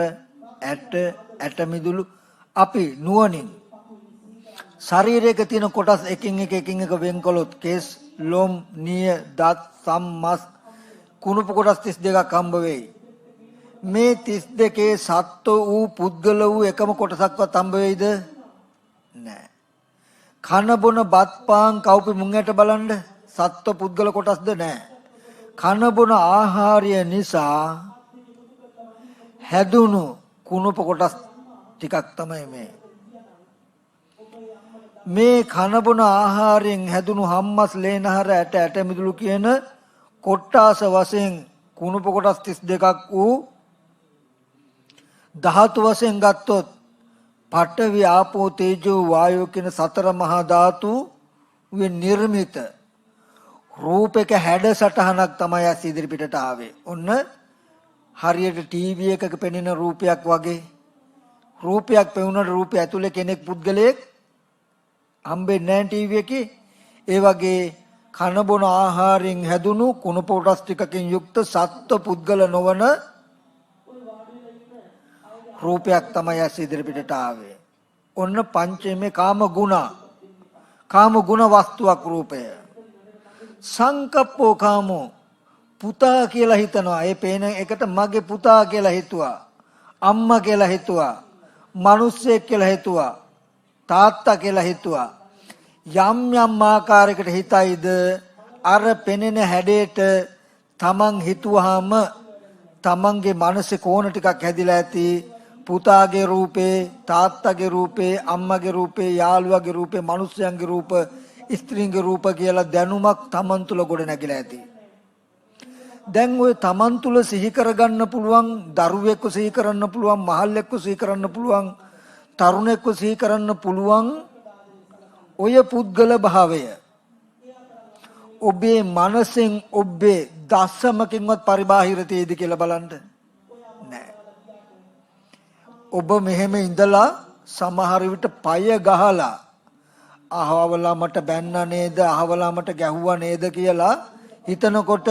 ඇට මිදුළු අපි නුවණින් ශරීරයක තියෙන කොටස් එකින් එක වෙන්කොලොත් කේස් ලොම් නිය දත් සම් මස් කුණුපු කොටස් 32ක් හම්බ වෙයි. මේ 32 සත්ව වූ පුද්ගල වූ එකම කොටසක්වත් හම්බ වෙයිද? නැහැ. කන බොන බත් පාන් කවුපි මුංගට බලන්න සත්ව පුද්ගල කොටස්ද? නැහැ. කන බොන ආහාරය නිසා හැදුණු කුණුප කොටස් ටිකක් තමයි මේ කන බොන ආහාරයෙන් හැදුණු හම්මස් ලේනහර ඇට මිදුළු කියන කොට්ටාස වශයෙන් කුණුප කොටස් 32ක් වූ ධාතු වශයෙන් ගත්තොත් පඨවි ආපෝ තේජෝ වායෝ කියන සතර මහා ධාතු වේ නිර්මිත රූපයක හැඩ සටහනක් තමයි ඇස් ඉදිරි පිටට ආවේ. ඔන්න හරියට ටීවී එකක පෙනෙන රූපයක් වගේ රූපයක් පෙවුනට රූපය ඇතුලේ කෙනෙක් පුද්ගලයෙක් හම්බෙන්නේ නැහැ ටීවී එකේ. ඒ වගේ කන බොන ආහාරයෙන් හැදුණු කුණු කොටස් ටිකකින් යුක්ත සත්ව පුද්ගල නොවන රූපයක් තමයි ඇස් ඉදිරි පිටට ආවේ. ඔන්න පංචමේ කාම ගුණ වස්තුවක් රූපය. සංකප්පෝ කාමෝ පුතා කියලා හිතනවා. ඒ පේන එකට මගේ පුතා කියලා හිතුවා, අම්මා කියලා හිතුවා, මිනිස්සෙක් කියලා හිතුවා, තාත්තා කියලා හිතුවා. යම් යම් ආකාරයකට හිතයිද අර පෙනෙන හැඩයට තමන් හිතුවාම තමන්ගේ මනසේ කෝණ ටිකක් හැදිලා ඇති. පුතාගේ රූපේ, තාත්තගේ රූපේ, අම්මගේ රූපේ, යාළුවාගේ රූපේ, මිනිස්යන්ගේ රූප, ස්ත්‍රීන්ගේ රූප කියලා දැනුමක් තමන් තුළ ගොඩ නැගිලා ඇති. දැන් ඔය Taman තුල සිහි කරගන්න පුළුවන් දරුවෙක්ව සිහි කරන්න පුළුවන් මහල්ලෙක්ව සිහි කරන්න පුළුවන් තරුණෙක්ව සිහි කරන්න පුළුවන් ඔය පුද්ගල භාවය ඔබේ මනසෙන් ඔබේ දසමකින්වත් පරිබාහිර තේද කියලා බලන්න නෑ. ඔබ මෙහෙම ඉඳලා සමහර විට පය ගහලා අහවලා මට බැන්න නේද අහවලා මට ගැහුවා නේද කියලා හිතනකොට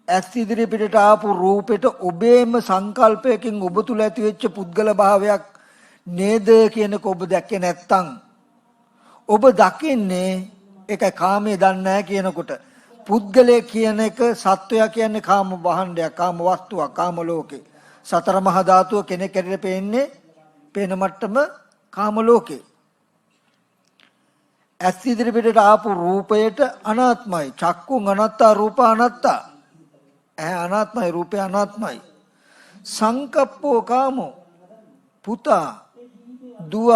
ඇස් ඉදිරි පිටට ආපු රූපෙට ඔබේම සංකල්පයකින් ඔබ තුල ඇති වෙච්ච පුද්ගල භාවයක් නේද කියනක ඔබ දැක්කේ නැත්තම් ඔබ දකින්නේ ඒකයි කාමයේ දන්නේ නැහැ කියනකොට පුද්ගලය කියන එක සත්වයා කියන්නේ කාම භාණ්ඩයක් කාම වස්තුවක් කාම ලෝකේ සතර මහා ධාතුව කෙනෙක් ඇරෙන්න පේන්නේ පේන මට්ටම කාම ලෝකේ ඇස් ඉදිරි පිටට ආපු රූපයට අනාත්මයි චක්කුං අනත්තා රූප අනත්තා ඇහැ අනාත්මයි රූපය අනාත්මයි සංකප්පෝ කාමෝ පුතා දුව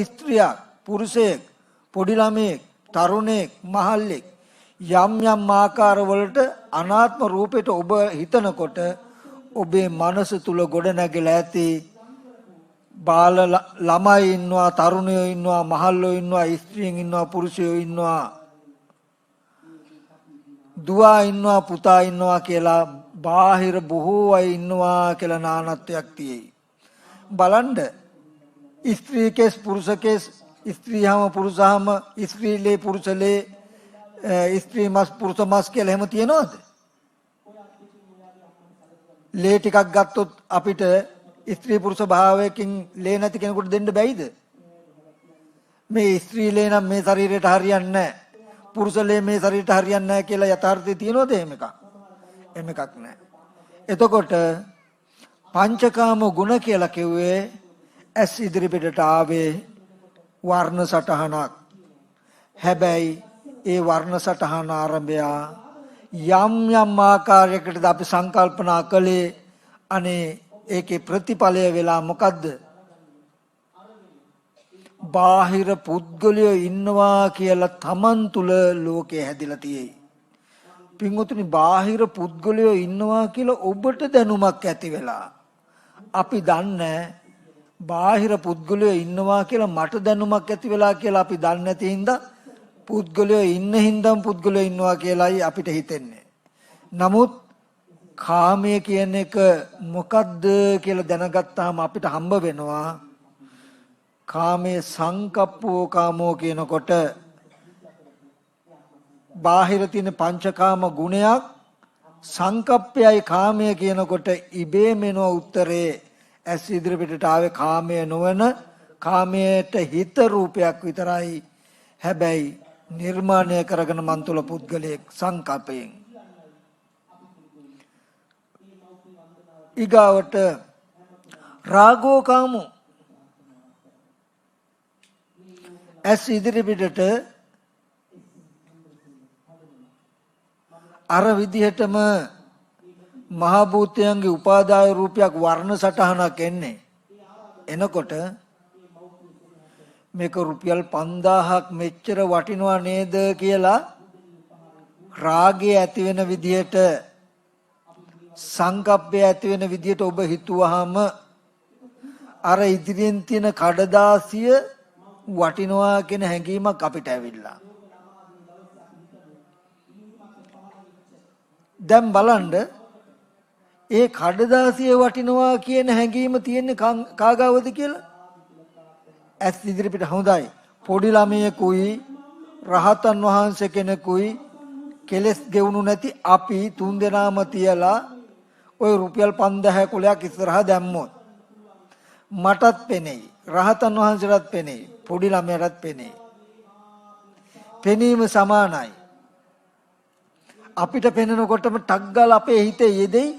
ස්ත්‍රියක් පුරුෂයෙක් පොඩි ළමයෙක් තරුණයෙක් මහල්ලෙක් යම් යම් ආකාර වලට අනාත්ම රූපයට ඔබ හිතනකොට ඔබේ මනස තුල ගොඩ නැගිලා ඇති බාල ළමයි ඉන්නවා තරුණයෝ ඉන්නවා මහල්ලෝ ඉන්නවා ස්ත්‍රියන් ඉන්නවා පුරුෂයෝ ඉන්නවා දුව ඉන්නවා පුතා ඉන්නවා කියලා බාහිර බොහෝ අය ඉන්නවා කියලා නානත්වයක් තියෙයි බලන්න ස්ත්‍රී කේස් පුරුෂ කේස් ස්ත්‍රීහම පුරුෂහම ස්ත්‍රීලේ පුරුෂලේ ස්ත්‍රී මස් පුරුෂ මස් කියලා එහෙම තියනවද ලේ ටිකක් ගත්තොත් අපිට ස්ත්‍රී පුරුෂ භාවයකින් ලේ නැති කෙනෙකුට දෙන්න බැයිද මේ ස්ත්‍රී ලේ නම් මේ ශරීරයට හරියන්නේ නැහැ පුරුෂ ලේ මේ ශරීරයට හරියන්නේ නැහැ කියලා යථාර්ථය තියනවද එහෙම එකක් නැහැ එතකොට පංචකාම ගුණ කියලා කිව්වේ ඇස් ඉදිරි පිටට ආවේ වර්ණ සටහනක් හැබැයි ඒ වර්ණ සටහන ආරම්භය යම් යම් ආකාරයකට අපි සංකල්පනා කළේ අනේ ඒකේ ප්‍රතිඵලය වෙලා මොකද්ද බාහිර පුද්ගලයෝ ඉන්නවා කියලා Taman තුල ලෝකේ හැදිලා තියෙයි පින්වතුනි බාහිර පුද්ගලයෝ ඉන්නවා කියලා ඔබට දැනුමක් ඇති වෙලා අපි දන්නේ බාහිර පුද්ගලයෝ ඉන්නවා කියලා මට දැනුමක් ඇති වෙලා කියලා අපි දන්නේ නැති හින්දා පුද්ගලයෝ ඉන්න හින්දාම පුද්ගලයෝ ඉන්නවා කියලායි අපිට හිතෙන්නේ. නමුත් කාමය කියන එක මොකද්ද කියලා දැනගත්තාම අපිට හම්බ වෙනවා කාමයේ සංකප්පෝ කාමෝ කියනකොට බාහිර තියෙන පංචකාම ගුණයක් සංකප්පයයි කාමය කියනකොට ඉබේම එන උත්තරේ ඇස් ඉදිරි පිටට ආවේ කාමය නොවන කාමයට හිත රූපයක් විතරයි හැබැයි නිර්මාණය කරගෙන මන් තුළ පුද්ගලයෙක් සංකප්පයෙන් ඊගාවට රාගෝ කාමෝ ඇස් ඉදිරි පිටට අර විදිහටම මහ භූතයන්ගේ උපාදාය රූපයක් වර්ණ සටහනක් එන්නේ එනකොට මේක රුපියල් 5000ක් මෙච්චර වටිනවා නේද කියලා රාගය ඇති වෙන විදිහට සංකප්පය ඇති වෙන විදිහට ඔබ හිතුවාම අර ඉදිරියෙන් තියෙන කඩදාසිය වටිනවා කියන හැඟීමක් අපිට ඇවිල්ලා දැන් බලන්න ඒ කඩදාසිය වටිනවා කියන හැඟීම තියෙන්නේ කාගාවද කියලා ඇස් ඉදිරිපිට හොඳයි පොඩි ළමයෙකුයි රහතන් වහන්සේ කෙනෙකුයි කෙලස් ගෙවුණු නැති අපි තුන් දෙනාම තියලා ওই රුපියල් 5000 කුලයක් ඉස්සරහා දැම්මොත් මටත් පෙනෙයි රහතන් වහන්සේටත් පෙනෙයි පොඩි ළමයාටත් පෙනෙයි පෙනීම සමානයි අපිට පෙනෙනකොටම ටක් ගාලා අපේ හිතේ යෙදෙයි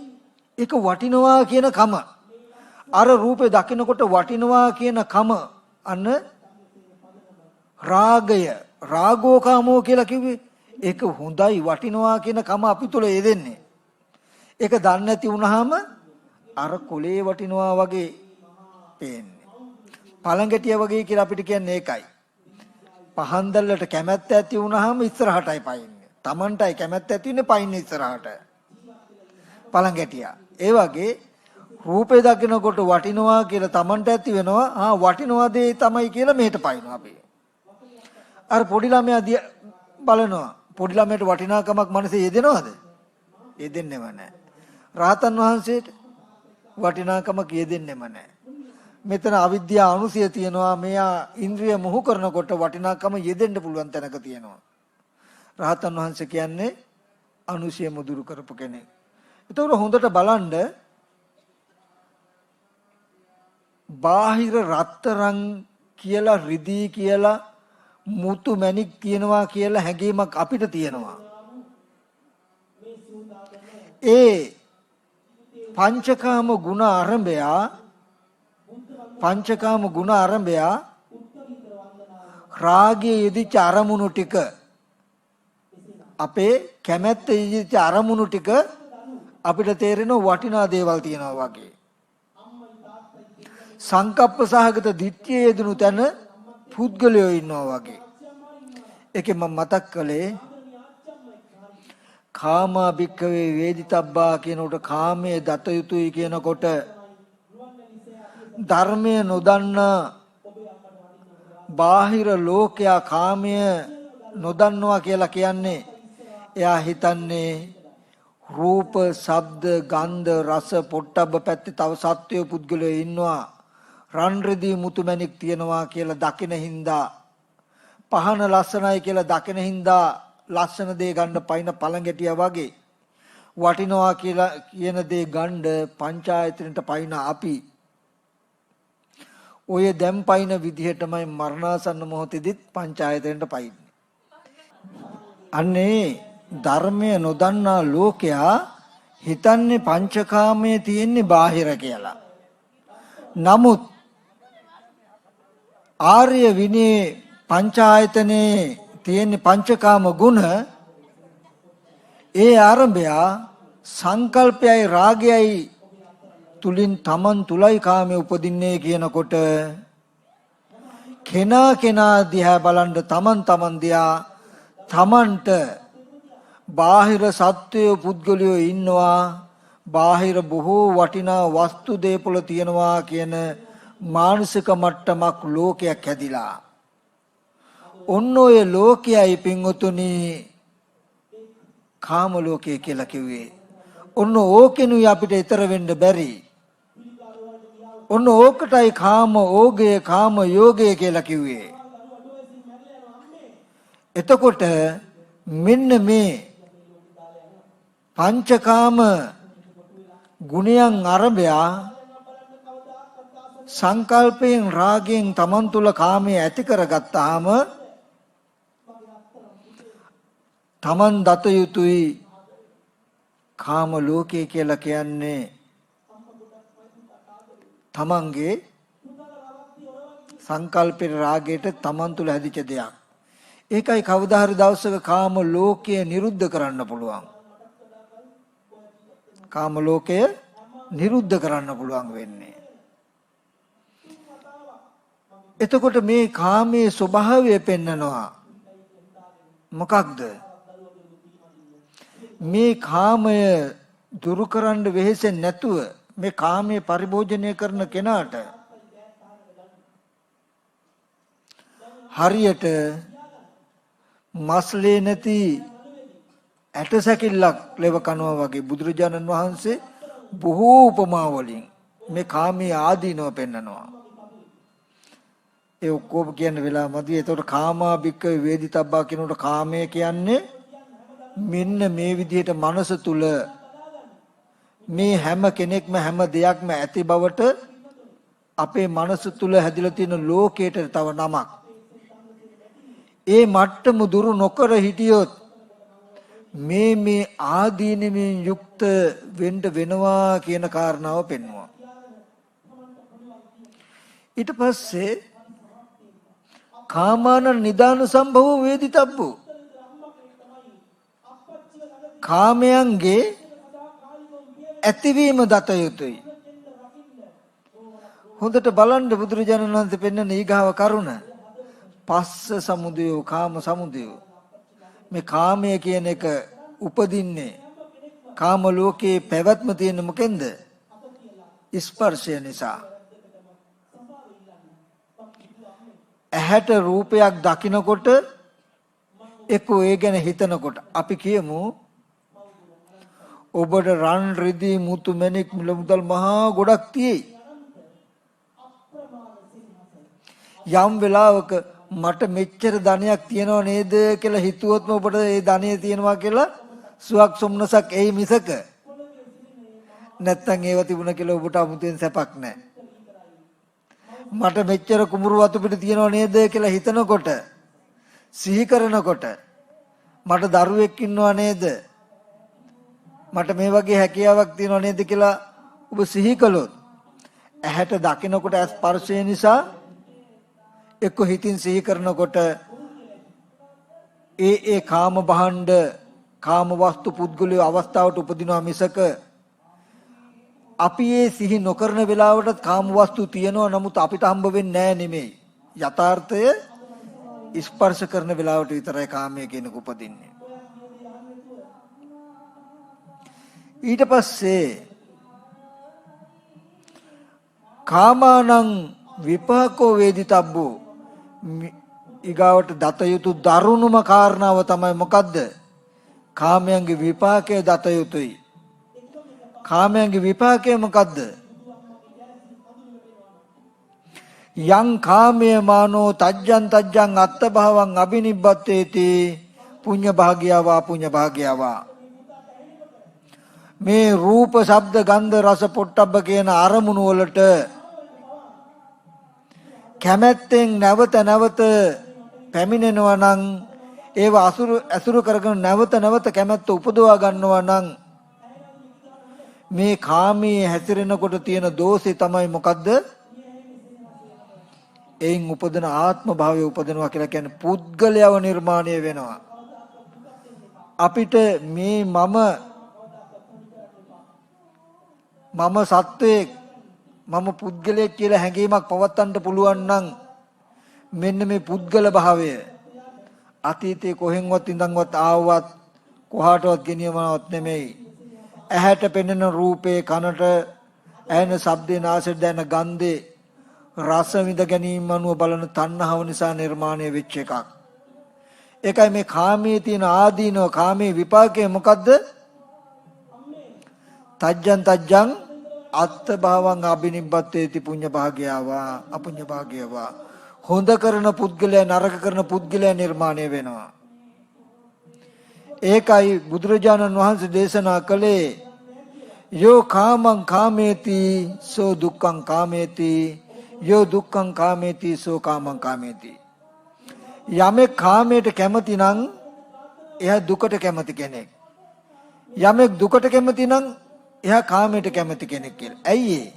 ඒක වටිනවා කියන කම අර රූපේ දකිනකොට වටිනවා කියන කම අන්න රාගය රාගෝ කාමෝ කියලා කිව්වේ ඒක හොඳයි වටිනවා කියන කම අපි තුල යෙදෙන්නේ ඒක දන්නේ නැති වුනහම අර කොලේ වටිනවා වගේ පේන්නේ පළඟටිය වගේ කියලා අපිට කියන්නේ ඒකයි පහන් දැල්ලට කැමැත්ත ඇති වුනහම ඉස්සරහටයි පයින්නේ Tamanටයි කැමැත්ත ඇති වෙන්නේ පයින්නේ ඉස්සරහට පළඟැටියා. ඒ වගේ රූපේ දකිනකොට වටිනවා කියලා Tamanට ඇති වෙනවා. වටිනවා දේ තමයි කියලා මෙහෙට පයින්නවා අපි. අර පොඩි ළමයා බලනවා. පොඩි ළමයට වටිනාකමක් මනසේ යෙදෙනවද? යෙදෙන්නේම නැහැ. රාතන් වහන්සේට වටිනාකමක් යෙදෙන්නේම නැහැ. මෙතන අවිද්‍යා අනුසය තියෙනවා. මෙයා ඉන්ද්‍රිය මොහු කරනකොට වටිනාකම යෙදෙන්න පුළුවන් තැනක තියෙනවා. රහතන් වහන්සේ කියන්නේ අනුසය මුදුරු කරපු කෙනෙක්. ඒතකොට හොඳට බලන්න බාහිර රත්තරන් කියලා රිදී කියලා මුතු මැණික් තියනවා කියලා හැඟීමක් අපිට තියෙනවා. ඒ පංචකාම ගුණ ආරම්භය රාගයේ යෙදිච්ච අරමුණු ටික අපේ කැමැත්ත යෙදිච්ච අරමුණු ටික අපිට තේරෙන වටිනා දේවල් තියෙනවා වගේ. සංකප්ප සහගත දිට්ඨිය යෙදුණු තැන පුද්ගලයෝ ඉන්නවා වගේ. ඒකෙන් මම මතක් කළේ කාමා භික්ඛවේ වේදිතබ්බා කියනකොට කාමයේ දත යුතුයි කියනකොට ධර්මය නොදන්න බාහිර ලෝකයා කාමය නොදන්නවා කියලා කියන්නේ එයා හිතන්නේ රූප, ශබ්ද, ගන්ධ, රස, පොට්ටබ්බ පැත්තේ තව සත්වයෝ පුද්ගලයෝ ඉන්නවා. රන් රෙදි මුතුමැණික් තියනවා කියලා දකින හින්දා, පහන ලස්සනයි කියලා දකින හින්දා ලස්සන දේ ගන්න පයින් පළඟැටියා වගේ වටිනවා කියලා කියන දේ ගන්න පංචායතනෙට පයින් අපි ඔය දැන් පයින් විදිහටමයි මරණාසන්න මොහොතේදීත් පංචායතනෙට පයින්නේ. අන්නේ ධර්මය නොදන්නා ලෝකයා හිතන්නේ පංචකාමයේ තියෙන්නේ බාහිර කියලා. නමුත් ආර්ය විනී පංචායතනේ තියෙන පංචකාම ගුණ ඒ ආරම්භය සංකල්පයයි රාගයයි තුලින් තමන් තුලයි කාමයේ උපදින්නේ කියනකොට කෙනා දිහා බලන්න තමන් දිහා තමන්ට බාහිර සත්වය පුද්ගලයෝ ඉන්නවා, බාහිර බොහෝ වටිනා වස්තු දේපොළ තියෙනවා කියන මානසික මට්ටමක් ලෝකයක් හැදිලා. ඔන්න ඔය ලෝකයයි පින්වතුනි කාම ලෝකය කියලා කිව්වේ. ඔන්න ඕකෙනුයි අපිට ඈතර වෙන්න බැරි. ඔන්න ඕකටයි කාම ඕගය, කාම යෝගය කියලා කිව්වේ. එතකොට මෙන්න මේ පංචකාම ගුණයන් ආරම්භය සංකල්පයෙන් රාගයෙන් තමන් තුළ කාමයේ ඇති කරගත්තාම තමන් දත යුතුයි කාම ලෝකය කියලා කියන්නේ තමන්ගේ සංකල්පේ රාගයට තමන් තුළ හැදිච්ච දෙයක්. ඒකයි කවදා හරි දවසක කාම ලෝකය නිරුද්ධ කරන්න පුළුවන්. කාම ලෝකය නිරුද්ධ කරන්න පුළුවන් වෙන්නේ. එතකොට මේ කාමයේ ස්වභාවය පෙන්නනවා. මොකක්ද? මේ කාමය දුරු කරන්න වෙහෙසෙන්නේ නැතුව මේ කාමයේ පරිභෝජනය කරන කෙනාට හරියට මස්ලේ නැති ඇටසැකිල්ලක් ලෙව කනවා වගේ බුදුරජාණන් වහන්සේ බොහෝ උපමා වලින් මේ කාමයේ ආදීනව පෙන්නනවා. ඒ ඔක්කොම කියන වෙලාව මදි. ඒතකොට කාමා භික්ඛවේ වේදිතබ්බා කියනකොට කාමය කියන්නේ මෙන්න මේ විදිහට මනස තුල මේ හැම කෙනෙක්ම හැම දෙයක්ම ඇති බවට අපේ මනස තුල හැදිලා තියෙන ලෝකයට තව නමක්. ඒ මට්ටම දුරු නොකර හිටියොත් මේ ආදීනමින් යුක්ත වෙන්න වෙනවා කියන කාරණාව පෙන්වනවා. ඊට පස්සේ කාමාන නිදාන සම්භව වේදිතබ්බෝ කාමයන්ගේ ඇතිවීම දත යුතුයි. හොඳට බලන්න බුදුරජාණන් වහන්සේ පෙන්වන ඊගාව කරුණ පස්ස සමුදයෝ කාම සමුදයෝ. මේ කාමය කියන එක උපදින්නේ කාම ලෝකේ පැවැත්ම තියෙන මොකෙන්ද? ස්පර්ශය නිසා. ඇහැට රූපයක් දකිනකොට එක්කෝ ඒ ගැන හිතනකොට අපි කියමු ඔබට රන් රිදී මුතු මැණික් මිල මුදල් මහා ගොඩක් තියෙයි. යම් වෙලාවක මට මෙච්චර ධනයක් තියනව නේද කියලා හිතුවොත්ම ඔබට ඒ ධනය තියෙනවා කියලා සුවක් සොම්නසක් එයි මිසක නැත්තම් ඒව තිබුණ කියලා ඔබට 아무තෙන් සැපක් නැහැ. මට මෙච්චර කුඹුරු වතු පිට තියනව නේද කියලා හිතනකොට සිහි කරනකොට මට දරුවෙක් ඉන්නව නේද මට මේ වගේ හැකියාවක් තියනව නේද කියලා ඔබ සිහි කළොත් ඇහැට දකිනකොට ස්පර්ශය නිසා එක්ක හිතින් සිහි කරනකොට ඒ කාම භාණ්ඩ කාම වස්තු පුද්ගලිය අවස්ථාවට උපදිනවා මිසක අපි ඒ සිහි නොකරන වෙලාවටත් කාම වස්තු තියෙනවා නමුත් අපිට හම්බ වෙන්නේ නැහැ නෙමෙයි. යථාර්ථය ස්පර්ශ කරන වෙලාවට විතරයි කාමයේ කෙනෙකු උපදින්නේ. ඊට පස්සේ කාමානං විපාකෝ වේදිතබ්බෝ ඊගාවට දත යුතු දරුණුම කාරණාව තමයි මොකද්ද? කාමයන්ගේ විපාකය දත යුතුයි. කාමයන්ගේ විපාකය මොකද්ද? යං කාමයේ මානෝ තජ්ජං තජ්ජං අත්ත භවං අබිනිබ්බත්තේති පුඤ්ඤ භාග්‍යවා පුඤ්ඤ භාග්‍යවා. මේ රූප ශබ්ද ගන්ධ රස පොට්ටබ්බ කියන අරමුණු වලට කැමැත්තෙන් නැවත නැවත පැමිණෙනවා නම් ඒව අසුරු කරගෙන නැවත නැවත කැමැත්ත උපදවා ගන්නවා නම් මේ කාමයේ හැසිරෙනකොට තියෙන දෝෂේ තමයි මොකද්ද? එයින් උපදින ආත්ම භාවය උපදිනවා කියලා කියන්නේ පුද්ගලයව නිර්මාණය වෙනවා. අපිට මේ මම සත්වයේ මම පුද්ගලයෙක් කියලා හැඟීමක් පවත්වන්න පුළුවන් නම් මෙන්න මේ පුද්ගල භාවය අතීතේ කොහෙන්වත් ඉඳන්වත් ආවවත් කොහාටවත් ගෙනියමවත් නෙමෙයි. ඇහැට පෙනෙන රූපේ කනට ඇහෙන ශබ්දේ නාසයට දැනෙන ගන්ධේ රස විඳ ගැනීම අනුව බලන තණ්හාව නිසා නිර්මාණය වෙච්ච එකක්. ඒකයි මේ කාමයේ තියෙන ආදීනව කාමයේ විපාකය මොකද්ද? තජ්ජං තජ්ජං අත්ත භවං අබිනිබ්බත්තේති පුඤ්ඤ භාග්‍යවා අපුඤ්ඤ භාග්‍යවා. හොඳ කරන පුද්ගලයා නරක කරන පුද්ගලයා නිර්මාණය වෙනවා. ඒකයි බුදුරජාණන් වහන්සේ දේශනා කළේ යෝ කාමං කාමේති සෝ දුක්ඛං කාමේති යෝ දුක්ඛං කාමේති සෝ කාමං කාමේති. යමෙක් කාමයට කැමති නම් එයා දුකට කැමති කෙනෙක්. යමෙක් දුකට කැමති නම් එයා කාමයට කැමති කෙනෙක් කියලා. ඇයි ඒ?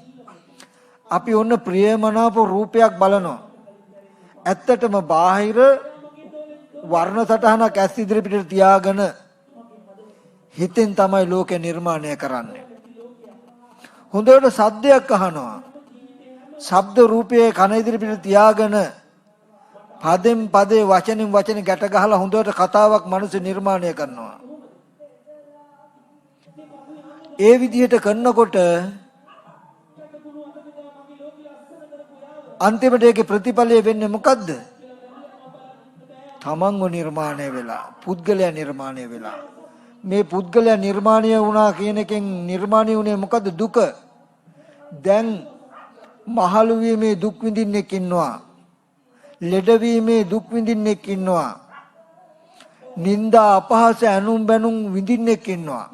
අපි ඔන්න ප්‍රියමනාප රූපයක් බලනවා. ඇත්තටම බාහිර වර්ණ සටහනක් ඇස් ඉදිරි පිටට තියාගෙන හිතෙන් තමයි ලෝකය නිර්මාණය කරන්නේ. හොඳට සද්දයක් අහනවා. ශබ්ද රූපයේ කන ඉදිරි පිටට තියාගෙන පදෙන් පදේ වචනෙන් වචන ගැට ගහලා හොඳට කතාවක් මනස නිර්මාණය කරනවා. ඒ විදිහට කරනකොට අන්තිමට ඒකේ ප්‍රතිඵලය වෙන්නේ මොකද්ද? තමන්ව නිර්මාණය වෙලා පුද්ගලයා නිර්මාණය වෙලා මේ පුද්ගලයා නිර්මාණය වුණා කියන එකෙන් නිර්මාණය වුණේ මොකද්ද? දුක. දැන් මහලු වීමේ දුක් විඳින්නෙක් ඉන්නවා. ලෙඩ වීමේ දුක් විඳින්නෙක් ඉන්නවා. නිന്ദා අපහාස ඇනුම් බැනුම් විඳින්නෙක් ඉන්නවා.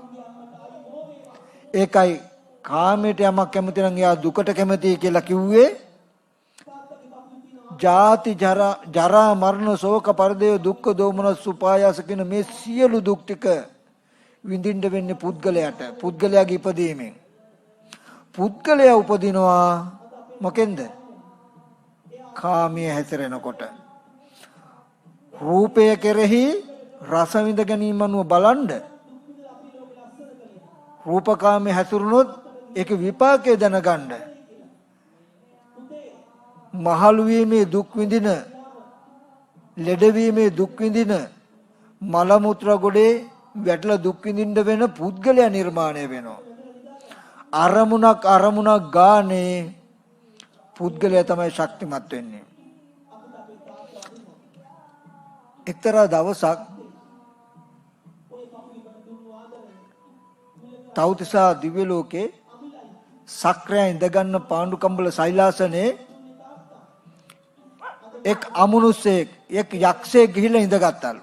ඒකයි කාමයට යමක් කැමති නම් එයා දුකට කැමතියි කියලා කිව්වේ. ජාති ජරා මරණ ශෝක පරිදේව දුක්ඛ දෝමනස් උපායාස කියන මේ සියලු දුක් ටික විඳින්න වෙන්නේ පුද්ගලයාට. පුද්ගලයාගේ ඉපදීමෙන්. පුද්ගලයා උපදිනවා මොකෙන්ද? කාමයේ හැසිරෙනකොට. රූපය කෙරෙහි රස විඳ ගැනීම අනුව බලන්න. රූපකාමයේ හැසිරුණොත් ඒක විපාකයේ දැනගන්න. මහලු වීමේ දුක් විඳින, ලෙඩ වීමේ දුක් විඳින, මල මුත්‍රා ගොඩේ වැටලා දුක් විඳින්න වෙන පුද්ගලයා නිර්මාණය වෙනවා. අරමුණක් ගානේ පුද්ගලයා තමයි ශක්තිමත් වෙන්නේ. එක්තරා දවසක් තවුතිසා දිව්‍ය ලෝකේ සක්‍රය ඉඳගන්න පාණ්ඩුකම්බල සෛලාසනේ එක් අමනුෂ්‍යෙක් එක් යක්ෂයෙක් ගිහිල්ලා ඉඳගත්තලු.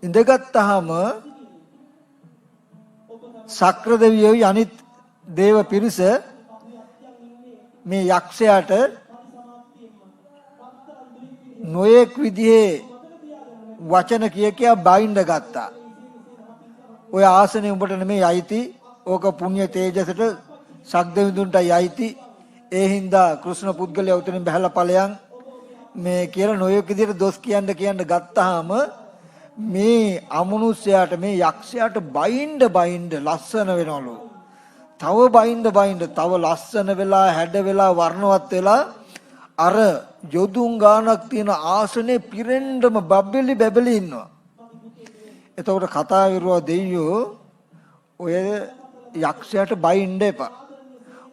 ඉඳගත්තාම සක්‍ර දෙවියෝ අනිත් දේව පිරිස මේ යක්ෂයාට නොයෙක් විදිහේ වචන කිය බයින්ද ගත්තා. ඔය ආසනේ උඹට නෙමෙයි අයිති. ඕක පුණ්‍ය තේජසට සක්දෙවිඳුන්ටයි අයිති. ඒ හින්දා කෘෂ්ණ පුද්ගලයා උතනින් බහැලා ඵලයන් මේ කියලා නොයෙක් විදිහට දොස් කියන්න ගත්තාම මේ අමනුෂ්‍යයාට මේ යක්ෂයාට බයින්ද ලස්සන වෙනවලු. තව බයින්ද තව ලස්සන වෙලා හැඩ වෙලා වර්ණවත් වෙලා අර යොදුන් ගානක් තියෙන ආසනේ පිරෙන්නම බබ්බෙලි ඉන්නවා. එතකොට කතා විරුවා දෙයියෝ ඔය යක්ෂයාට බයින්ද එපා.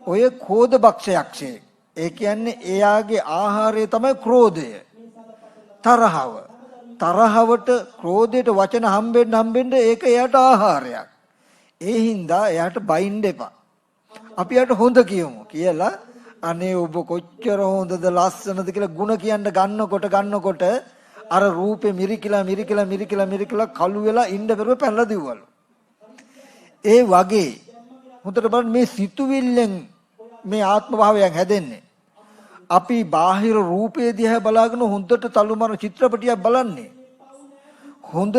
ඔය ක්‍රෝධ බක්ෂ යක්ෂයෙක්. ඒ කියන්නේ එයාගේ ආහාරය තමයි ක්‍රෝධය. තරහවට ක්‍රෝධයට වචන හම්බෙන්න ඒක එයාට ආහාරයක්. ඒ හින්දා එයාට බයින්ද එපා. අපි යට හොඳ කියමු කියලා අනේ ඔබ කොච්චර හොඳද ලස්සනද කියලා ಗುಣ කියන්න ගන්නකොට අර රූපේ මිරිකිලා කළු වෙලා ඉන්න බැරුව පැනලා දිව්වලු. ඒ වගේ හොඳට බලන්න මේ සිතුවිල්ලෙන් මේ ආත්ම භාවයන් හැදෙන්නේ. අපි බාහිර රූපේ දිහා බලාගෙන හොඳට තලුමර චිත්‍රපටියක් බලන්නේ. හොඳ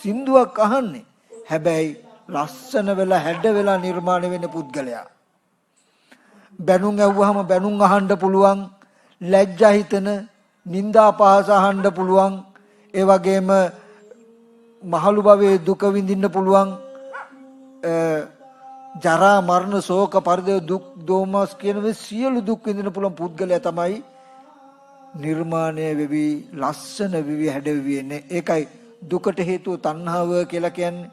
සින්දුවක් අහන්නේ. හැබැයි ලස්සන වෙලා හැඩ වෙලා නිර්මාණය වෙන පුද්ගලයා. බැනුම් ඇහුවහම බැනුම් අහන්න පුළුවන්. ලැජ්ජා හිතන, නිന്ദා පහස අහන්න පුළුවන්. ඒ වගේම මහලු භවයේ දුක විඳින්න පුළුවන්. ජරා මරණ ශෝක පරිදේ දුක් දෝමස් කියන මේ සියලු දුක් විඳින්න පුළුවන් පුද්ගලයා තමයි නිර්මාණය වෙවි ලස්සන වෙවි හැඩ වෙවි එන්නේ. ඒකයි දුකට හේතුව තණ්හාව කියලා කියන්නේ.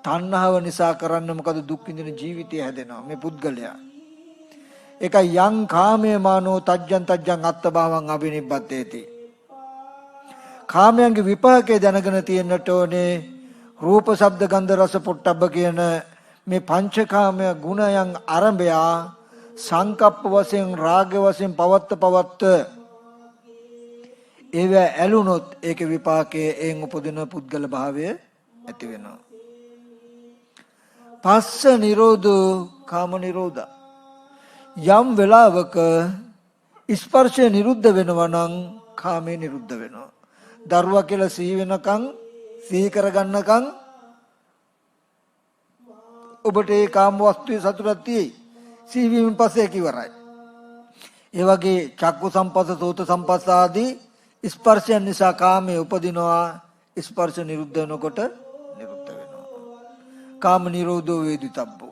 තණ්හාව නිසා කරන්නේ මොකද? දුක් විඳින ජීවිතය හැදෙනවා මේ පුද්ගලයා. ඒකයි යං කාමයේ මානෝ තජ්ජං අත්තභාවං අබිනිබ්බතේති. කාමයන්ගේ විපාකයේ දැනගෙන තියෙන්නට ඕනේ. රූප ශබ්ද ගන්ධ රස පොට්ටබ්බ කියන මේ පංචකාමය ගුණයන් ආරම්භයා සංකප්ප වශයෙන් රාග වශයෙන් පවත්ත ඒව ඇලුනොත් ඒකේ විපාකයේ එන් උපදින පුද්ගල භාවය ඇති වෙනවා. පස්ස නිරෝධෝ කාම නිරෝධ. යම් වෙලාවක ස්පර්ශය නිරුද්ධ වෙනවා නම් කාමය නිරුද්ධ වෙනවා. දරුවා කියලා සිහි වෙනකන් සිහි කරගන්නකන් ඔබට ඒ කාම වස්තුවේ සතුටක් තියෙයි. සිහි වීමෙන් පස්සේ ඒක ඉවරයි. ඒ වගේ චක්කු සම්පස්ස සෝත සම්පස්ස ආදී ස්පර්ශයන් නිසා කාමයේ උපදිනවා. ස්පර්ශ නිරුද්ධ වෙනකොට නිරුද්ධ වෙනවා. කාම නිරෝධෝ වේදිතබ්බෝ.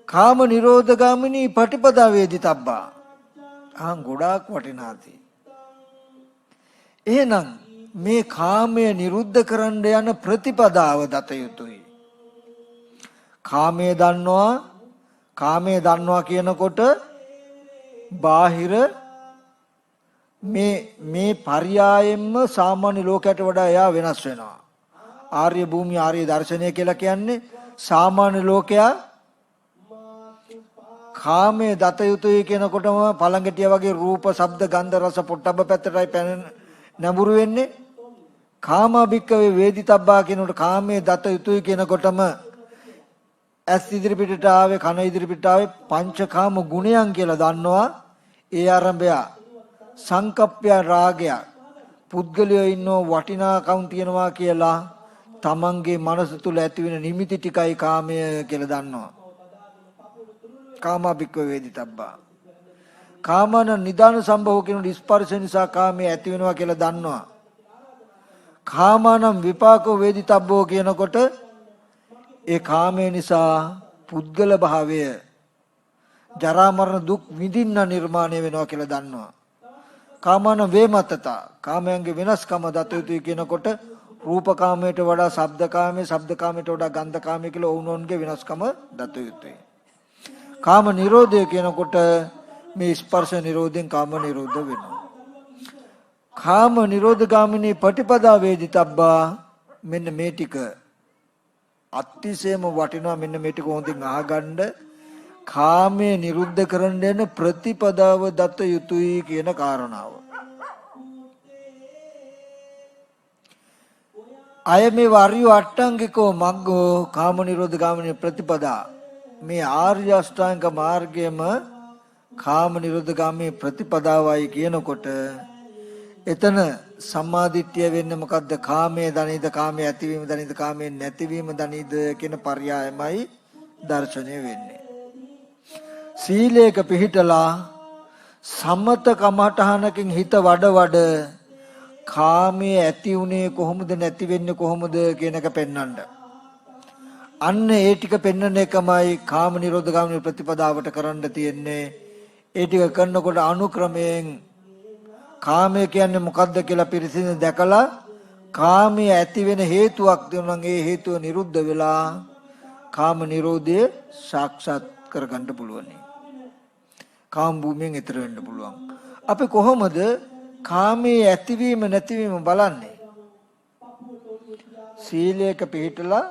කාම නිරෝධගාමිනී පටිපදා වේදිතබ්බා. ගොඩාක් වටිනාති. එහෙනම් මේ කාමය නිරුද්ධ කරන්න යන ප්‍රතිපදාව දත යුතුයි. කාමයේ දන්නවා කියනකොට බාහිර මේ පර්යායෙන්ම සාමාන්‍ය ලෝකයට වඩා එයා වෙනස් වෙනවා. ආර්ය භූමිය ආර්ය දර්ශනය කියලා කියන්නේ සාමාන්‍ය ලෝකයා කාමයේ දත යුතුයි කියනකොටම පළඟටිය වගේ රූප, ශබ්ද, ගන්ධ, රස, පොට්ටබ්බ පැත්තටයි පැන නැඹුරු වෙන්නේ. කාමභික්කවේ වේදිතබ්බා කියනකොට කාමයේ දත යුතුයි කියනකොටම ඇස් ඉදිරි පිටට ආවේ, කන ඉදිරි පිටට ආවේ පංචකාම ගුණයන් කියලා දන්නවා. ඒ ආරම්භය සංකප්පය රාගය පුද්ගලයෝ ඉන්නෝ වටිනාකම් තියනවා කියලා තමන්ගේ මනස තුල ඇති වෙන නිමිති ටිකයි කාමය කියලා දන්නවා. කාමභික්කවේ වේදිතබ්බා. කාමන නිදාන සම්භව කියන ස්පර්ශ නිසා කාමයේ ඇති වෙනවා කියලා දන්නවා. කාමනම් විපාකෝ වේදිතබ්බෝ කියනකොට ඒ කාමයේ නිසා පුද්ගල භාවය ජරා මරණ දුක් විඳින්න නිර්මාණය වෙනවා කියලා දන්නවා. කාමන වේමතතා කාමයන්ගේ වෙනස්කම දත යුතුයි කියනකොට රූපකාමයට වඩා ශබ්දකාමයේ ශබ්දකාමයට වඩා ගන්ධකාමයේ කියලා ඔවුනොන්ගේ වෙනස්කම දත යුතුයි. කාම නිරෝධය කියනකොට මේ ස්පර්ශ නිරෝධයෙන් කාම නිරෝධ වෙනවා. කාම නිරෝධ ගාමිනී පටිපදා වේදිතබ්බා මෙන්න මේ ටික අතිශයම වටිනවා. මෙන්න මේ ටික හොඳින් අහගන්න. කාමයේ නිරුද්ධ කරන්න යන ප්‍රතිපදාව දත යුතුයි කියන කාරණාව. අය මේ වරිය අට්ටංගිකෝ මග්ගෝ කාම නිරෝධ ගාමිනී ප්‍රතිපදා මේ ආර්ය අෂ්ටාංග මාර්ගයේම කාම නිරෝධ ගාමී ප්‍රතිපදාවයි කියනකොට එතන සම්මාදිට්ඨිය වෙන්නේ මොකද්ද? කාමයේ දනීද කාමයේ ඇතිවීම දනීද කාමයේ නැතිවීම දනීද කියන පర్యాయමයි දර්ශනය වෙන්නේ. සීලයක පිහිටලා සමත කමඨහනකින් හිත වඩ කාමයේ ඇති උනේ කොහොමද නැති වෙන්නේ කොහොමද කියන එක පෙන්වන්න. අන්න ඒ ටික පෙන්වන එකමයි කාම නිරෝධ ගාමිනී ප්‍රතිපදාවට කරන්න තියෙන්නේ. ඒ ටික කරනකොට අනුක්‍රමයෙන් කාමය කියන්නේ මොකද්ද කියලා පිරිසිදු දැකලා කාමයේ ඇති වෙන හේතුවක් දෙනවා නම් ඒ හේතුව නිරුද්ධ වෙලා කාම නිරෝධය සාක්ෂාත් කරගන්න පුළුවන්. කාම භූමියෙන් ඈතර වෙන්න පුළුවන්. අපි කොහොමද කාමයේ ඇතිවීම නැතිවීම බලන්නේ? සීලයක පිළිපදලා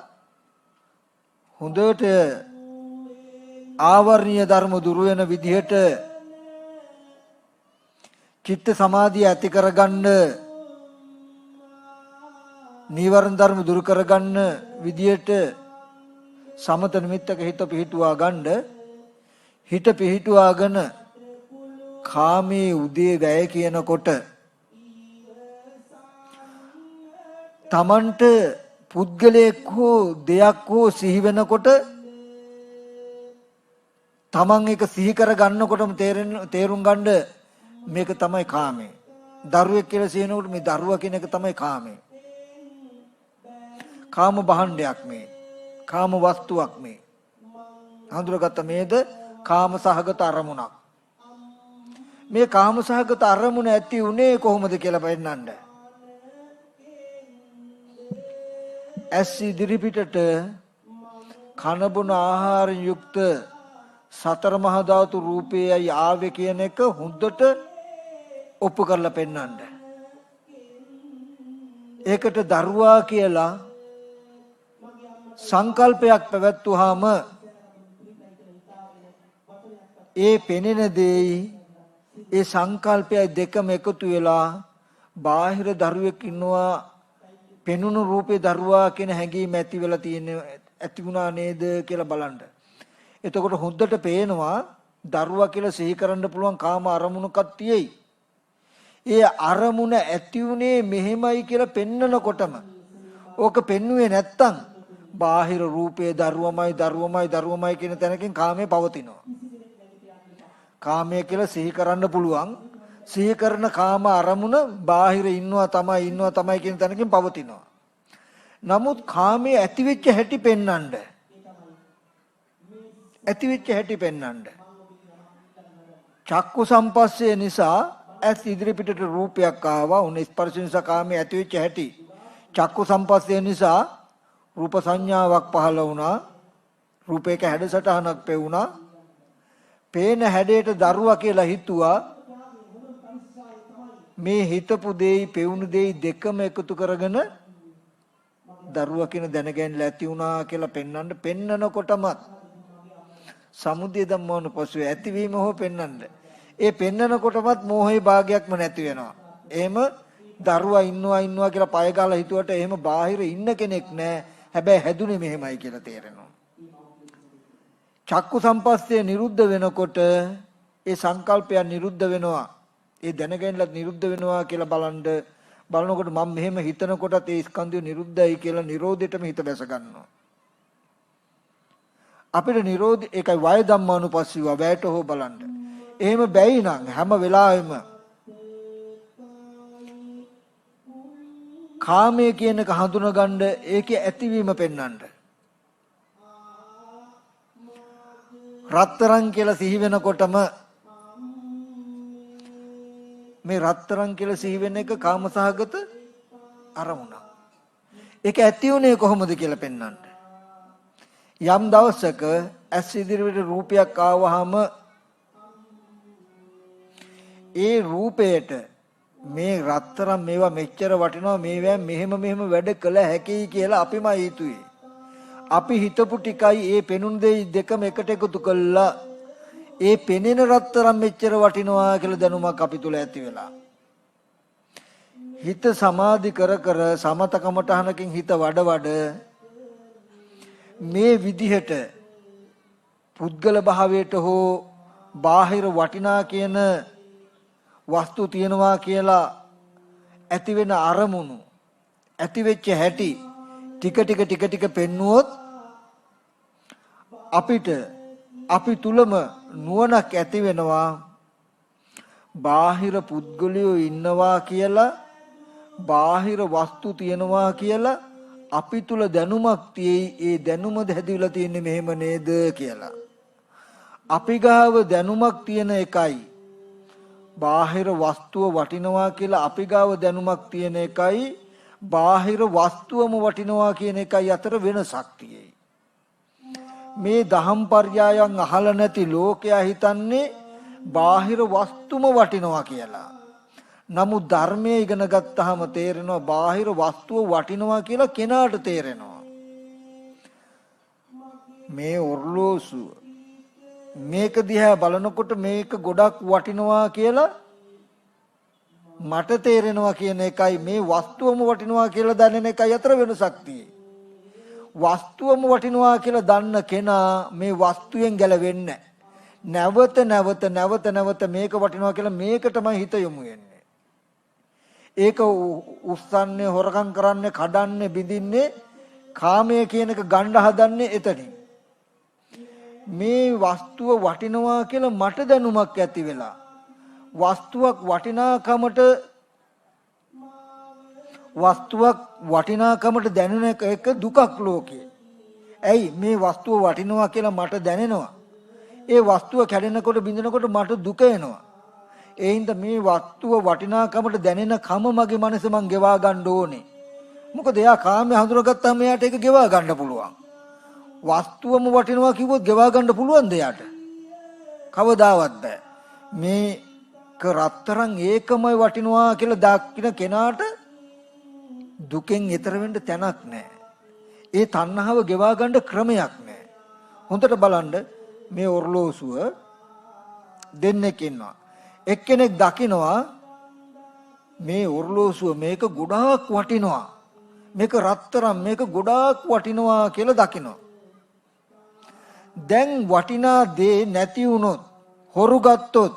හොඳට ආවර්ණීය ධර්ම දුරු වෙන විදිහට චිත්ත සමාධිය ඇති කරගන්න නීවරණ ධර්ම දුරු කරගන්න විදියට සමත නිමිත්තක හිත පිහිටුවා ගන්න හිත පිහිටුවාගෙන කාමයේ උදේ වැය කියනකොට තමන්ට පුද්ගලයෙක් හෝ දෙයක් හෝ සිහි වෙනකොට තමන් එක සිහි කර ගන්නකොටම තේරුම් ගන්න මේක තමයි කාමය. දරුවෙක් කියලා කියනකොට මේ දරුවා කියන එක තමයි කාමය. කාම භාණ්ඩයක් මේ. කාම වස්තුවක් මේ. හඳුරගත්ත මේද කාම සහගත අරමුණක්. මේ කාම සහගත අරමුණ ඇති උනේ කොහොමද කියලා පෙන්නන්න. ඇස් ඉදිරි පිටට කන බොන ආහාරයෙන් යුක්ත සතර මහා ධාතු රූපයයි ආවේ කියන එක හොඳට ඔප්පු කරලා පෙන්නන්න. ඒකට දරුවා කියලා සංකල්පයක් පැවැත්වුවාම ඒ පෙනෙන දෙයි ඒ සංකල්පයයි දෙකම එකතු වෙලා බාහිර දරුවෙක් ඉන්නවා පෙනුණු රූපේ දරුවා කියන හැඟීම ඇති වෙලා තියෙන ඇති වුණා නේද කියලා බලන්න. එතකොට හොඳට පේනවා දරුවා කියලා සිහි කරන්න පුළුවන් කාම අරමුණක් තියෙයි. ඒ අරමුණ ඇති උනේ මෙහෙමයි කියලා පෙන්නකොටම ඕක පෙන්නුවේ නැත්තම් බාහිර රූපේ දරුවමයි කියන තැනකින් කාමයේ පවතිනවා. කාමය කියලා සිහි කරන්න පුළුවන්. සිහි කරන කාම අරමුණ බාහිර ඉන්නවා තමයි කියන තැනකින් පවතිනවා. නමුත් කාමයේ ඇතිවෙච්ච හැටි පෙන්වන්න. චක්කු සම්පස්සේ නිසා ඇස් ඉදිරි පිටට රූපයක් ආවා. උන ස්පර්ශ නිසා කාමයේ ඇතිවෙච්ච හැටි. චක්කු සම්පස්සේ නිසා රූප සංඥාවක් පහළ වුණා. රූපයක හැඩසටහනක් පෙවුණා. පේන හැඩයට දරුවා කියලා හිතුවා. මේ හිතපු දෙයි පෙවුණු දෙයි දෙකම එකතු කරගෙන දරුවා කියන දැනගැනලා ඇති වුණා කියලා පෙන්නකොටම සමුදය ධම්මවන පසුව ඇතිවීම හෝ පෙන්වන්න. ඒ පෙන්නකොටමත් මෝහයේ භාගයක්ම නැති වෙනවා. එහෙම දරුවා ඉන්නවා කියලා පය ගාලා හිතුවට එහෙම බාහිර ඉන්න කෙනෙක් නැහැ. හැබැයි හැදුනේ මෙහෙමයි කියලා තේරෙනවා. චක්කු සම්පස්සේ නිරුද්ධ වෙනකොට ඒ සංකල්පයන් නිරුද්ධ වෙනවා. ඒ දැනගැනලත් නිරුද්ධ වෙනවා කියලා බලනකොට මම මෙහෙම හිතනකොටත් ඒ ස්කන්ධය නිරුද්ධයි කියලා නිරෝධයටම හිත බැස ගන්නවා. අපිට නිරෝධ ඒකයි වය ධම්මානුපස්සීව වැයට හෝ බලන්න. එහෙම බැයි නම් හැම වෙලාවෙම කාමයේ කියන එක හඳුනගන්න ඒකේ ඇතිවීම පෙන්වන්න. රත්තරන් කියලා සිහි වෙනකොටම මේ රත්තරන් කියලා සිහි වෙන එක කාමසහගත අරමුණ. ඒක ඇති උනේ කොහොමද කියලා පෙන්වන්න. යම් දවසක ඇස් ඉදිරියට රූපයක් ආවහම ඒ රූපයට මේ රත්තරන් මේවා මෙච්චර වටිනවා මේවා මෙහෙම වැඩ කළ හැකියි කියලා අපිම හිතුවේ. අපි හිතපු ටිකයි ඒ පෙනුන දෙකම එකට එකතු කළා ඒ පෙනෙන රත්තරන් මෙච්චර වටිනවා කියලා දැනුමක් අපි තුල ඇති වෙලා. හිත සමාධි කර කර සමතකමටහනකින් හිත වඩ මේ විදිහට පුද්ගල භාවයට හෝ බාහිර වටිනා කියන වස්තු තියනවා කියලා ඇති වෙන අරමුණු ඇති වෙච්ච හැටි ටික ටික පෙන්නුවොත් අපිට අපි තුලම නුවණක් ඇති වෙනවා. බාහිර පුද්ගලයෝ ඉන්නවා කියලා බාහිර වස්තු තියනවා කියලා අපි තුල දැනුමක් තියෙයි. ඒ දැනුමද හැදිලා තියෙන්නේ මෙහෙම නේද කියලා. අපි ගාව දැනුමක් තියෙන එකයි බාහිර වස්තුව වටිනවා කියලා අපි ගාව දැනුමක් තියෙන එකයි බාහිර වස්තුවම වටිනවා කියන එකයි අතර වෙනසක් තියෙයි. මේ දහම් පර්යායන් අහලා නැති ලෝකයා හිතන්නේ බාහිර වස්තුම වටිනවා කියලා. නමුත් ධර්මයේ ඉගෙන ගත්තාම තේරෙනවා බාහිර වස්තුව වටිනවා කියලා කෙනාට තේරෙනවා. මේ ඔර්ලෝසුව මේක දිහා බලනකොට මේක ගොඩක් වටිනවා කියලා මට තේරෙනවා කියන එකයි මේ වස්තුවම වටිනවා කියලා දැනෙන එකයි අතර වෙනසක් තියෙයි. වස්තුවම වටිනවා කියලා දන්න කෙනා මේ වස්තුවෙන් ගැලවෙන්නේ නැවත මේක වටිනවා කියලා මේකටමයි හිත යොමු වෙන්නේ. ඒක උස්සන්නේ හොරකම් කරන්නේ කඩන්නේ බිඳින්නේ කාමයේ කියන එක ගණ්ඩ හදන්නේ එතනින්. මේ වස්තුව වටිනවා කියලා මට දැනුමක් ඇති වෙලා වස්තුවක් වටිනාකමට දැනෙන එක දුකක් ලෝකේ. ඇයි මේ වස්තුව වටිනවා කියලා මට දැනෙනවා. ඒ වස්තුව කැඩෙනකොට බිඳෙනකොට මට දුක එනවා. ඒ හින්දා මේ වස්තුව වටිනාකමට දැනෙන කම මගේ මනස මං ගෙවා ගන්න ඕනේ. මොකද එයා කාමයේ හඳුනගත්තාම එයාට ඒක ගෙවා ගන්න පුළුවන්. වස්තුවම වටිනවා කිව්වොත් ගෙවා ගන්න පුළුවන්ද එයාට? කවදාවත් බෑ. මේක රත්තරන් ඒකමයි වටිනවා කියලා දකින්න කෙනාට දුකෙන් ඈතර වෙන්න තැනක් නැහැ. ඒ තණ්හාව ගෙවා ගන්න ක්‍රමයක් නැහැ. හොඳට බලන්න මේ ඔර්ලෝසුව දෙන්නෙක් ඉන්නවා. එක්කෙනෙක් දකිනවා මේ ඔර්ලෝසුව මේක ගොඩාක් වටිනවා. මේක රත්තරන් මේක ගොඩාක් වටිනවා කියලා දකිනවා. දැන් වටිනා දේ නැති වුණොත් හොරු ගත්තොත්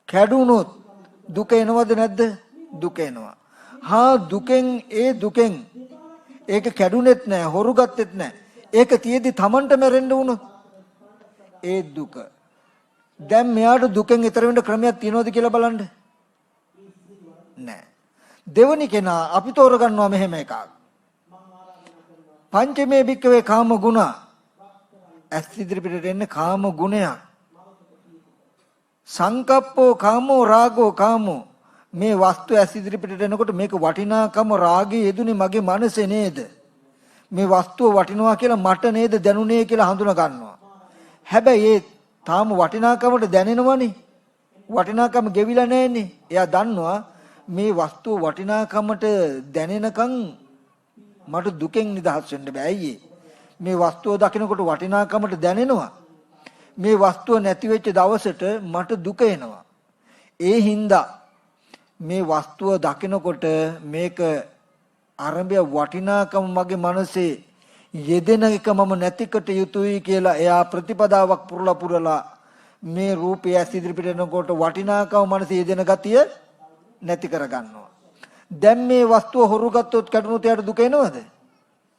කැඩුනොත් දුක එනවද නැද්ද? දුක එනවා. දුකෙන් ඒක කැඩුනෙත් නැහැ හොරු ගත්තෙත් නැහැ. ඒක තියෙද්දි Tamanට මැරෙන්න වුණොත් ඒ දුක. දැන් මෙයාට දුකෙන් ඈතර වෙන්න ක්‍රමයක් තියනවද කියලා බලන්න. නැහැ. දෙවනි කෙනා අපි තෝරගන්නවා මෙහෙම එකක්. පංචමේ භික්කවේ කාම ගුණ. ඇස් ඉදිරිපිටට එන්නේ කාම ගුණයක්. සංකප්පෝ කාමෝ රාගෝ කාමෝ. මේ වස්තු ඇස් ඉදිරිපිටට එනකොට මේක වටිනාකම රාගය යෙදුනේ මගේ මනසේ නේද? මේ වස්තුව වටිනවා කියලා මට නේද දැනුනේ කියලා හඳුනා ගන්නවා. හැබැයි ඒ තාම වටිනාකමට දැනෙනවනේ. වටිනාකම ගෙවිලා නැන්නේ. එයා දන්නවා මේ වස්තුව වටිනාකමට දැනෙනකන් මට දුකෙන් නිදහස් වෙන්න බෑ. ඇයි මේ වස්තුව දකිනකොට වටිනාකමට දැනෙනවා. මේ වස්තුව නැති වෙච්ච දවසට මට දුක එනවා. ඒ හින්දා මේ වස්තුව දකිනකොට මේක ආරම්භය වටිනාකම මගේ මනසේ යෙදෙන එක මම නැතිකට යුතුයි කියලා එයා ප්‍රතිපදාවක් පුරලා මේ රූපය ඇස් ඉදිරිපිට එනකොට වටිනාකම මනසේ යෙදෙන ගතිය නැති කර ගන්නවා. දැන් මේ වස්තුව හොරු ගත්තොත් කැඩුනොත් එයාට දුක එනවද?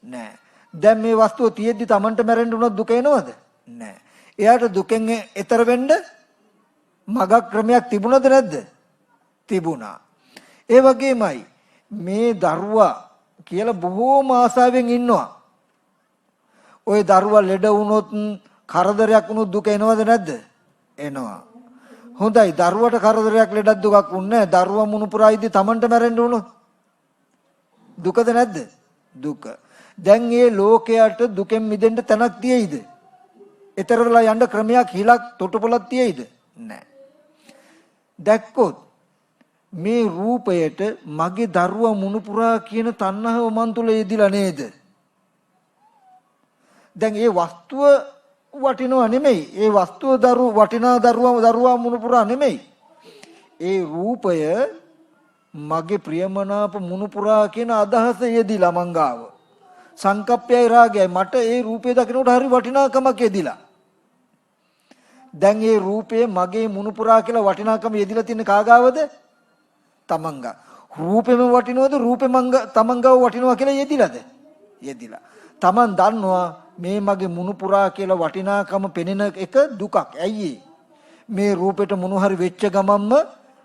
නෑ. දැන් මේ වස්තුව තියෙද්දි Tamanට මැරෙන්න උනොත් දුක එනවද? නෑ. එයාට දුකෙන් ඈතර වෙන්න මගක් ක්‍රමයක් තිබුණද නැද්ද? තිබුණා. ඒ වගේමයි මේ දරුවා කියලා බොහෝම ආසාවෙන් ඉන්නවා. ওই දරුවා ලෙඩ වුණොත් කරදරයක් වුණොත් දුක එනවද නැද්ද? එනවා. හොඳයි දරුවට කරදරයක් ලෙඩක් දුකක් වුන්නේ නැහැ. දරුවා මුණුපුරා ඉදි Tamanට මැරෙන්න උනොත් දුකද නැද්ද? දුක. දැන් මේ ලෝකයට දුකෙන් මිදෙන්න තැනක් තියෙයිද? ඊතර වෙලා යන්න ක්‍රමයක් හිලක් තොටුපළක් තියෙයිද? නැහැ. දැක්කොත් මේ රූපයට මගේ දරුවා මුණුපුරා කියන තණ්හාව මන් තුල යෙදිලා නේද? දැන් මේ වස්තුව වටිනව නෙමෙයි. ඒ වස්තුව වටිනා දරුවා මුණුපුරා නෙමෙයි. ඒ රූපය මගේ ප්‍රියමනාප මුණුපුරා කියන අදහස යෙදිලා මංගාව. සංකප්පයයි රාගයයි මට ඒ රූපය දකිනකොට හරි වටිනාකමක් යෙදිලා. දැන් මේ රූපය මගේ මුණුපුරා කියලා වටිනාකම යෙදිලා තියෙන කාගාවද? තමන්ගා. රූපෙම වටිනවද? රූපෙ තමන්ගාව වටිනවා කියලා යෙදිලාද? යෙදිලා. තමන් දන්නවා මේ මගේ මුණුපුරා කියලා වටිනාකම පෙනෙන එක දුකක්. ඇයි මේ රූපෙට මොන හරි වෙච්ච ගමන්ම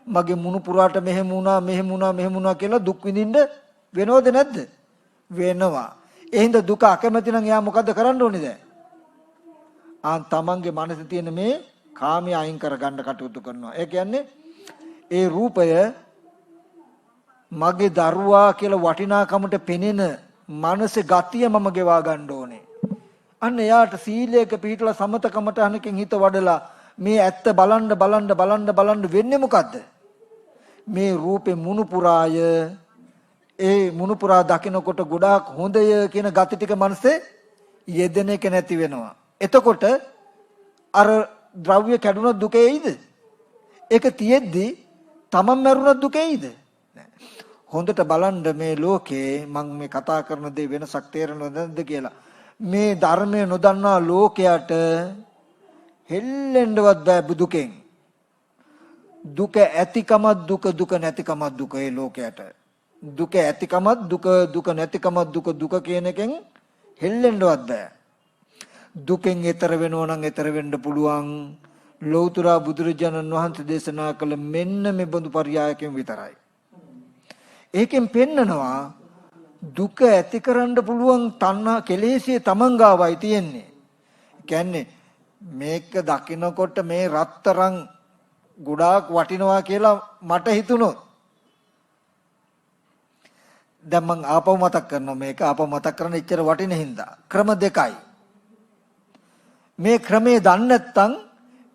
මගේ මුණුපුරාට මෙහෙම වුණා කියලා දුක් විඳින්න වෙනවද නැද්ද? වෙනවා. එහෙනම් දුක අකමැති නම් එයා මොකද්ද කරන්න ඕනේ දැන්? තමන්ගේ මනසේ තියෙන මේ කාමයේ අයින් කරගන්න කටයුතු කරනවා. ඒ කියන්නේ ඒ රූපය මගේ දරුවා කියලා වටිනාකමට පෙනෙන මනසේ ගතිය මම ගෙවා ගන්න ඕනේ. අන්න එයාට සීලයක පිළිපදලා සමතකමට අනකින් හිත වඩලා මේ ඇත්ත බලන්න වෙන්නේ මොකද්ද? මේ රූපේ මුණුපුරාය ඒ මුණුපුරා දකිනකොට ගොඩාක් හොඳය කියන gati ටික මනසේ යෙදෙන එක නැති වෙනවා. එතකොට අර ද්‍රව්‍ය කැඩුණොත් දුක එයිද? ඒක තියෙද්දි තමන් මරුණොත් දුක එයිද? හොඳට බලන්න මේ ලෝකේ මම මේ කතා කරන දේ වෙනසක් තේරෙනවද නැද්ද කියලා. මේ ධර්මය නොදන්නා ලෝකයට හෙල්ලෙන්නවත් බෑ දුකෙන්. දුක ඇතිකමත් දුක නැතිකමත් දුක ඒ ලෝකයට. දුක ඇතිකමත් දුක නැතිකමත් දුක කියන එකෙන් හෙල්ලෙන්නවත් බෑ. දුකෙන් එතර වෙනව නම් එතර වෙන්න පුළුවන් ලෞතර බුදුරජාණන් වහන්සේ දේශනා කළ මෙන්න මේ බඳු පරයයකින් විතරයි. ඒකෙන් පෙන්නනවා දුක ඇති කරන්න පුළුවන් තණ්හා කෙලෙසිය තමන් ගාවයි තියෙන්නේ. කියන්නේ මේක දකිනකොට මේ රත්තරන් ගොඩාක් වටිනවා කියලා මට හිතුණොත් දැන් මං ආපහු මතක් කරනවා මේක ආපහු මතක් කරන ඉච්චර වටින හින්දා ක්‍රම දෙකයි. මේ ක්‍රමේ දන්නේ නැත්නම්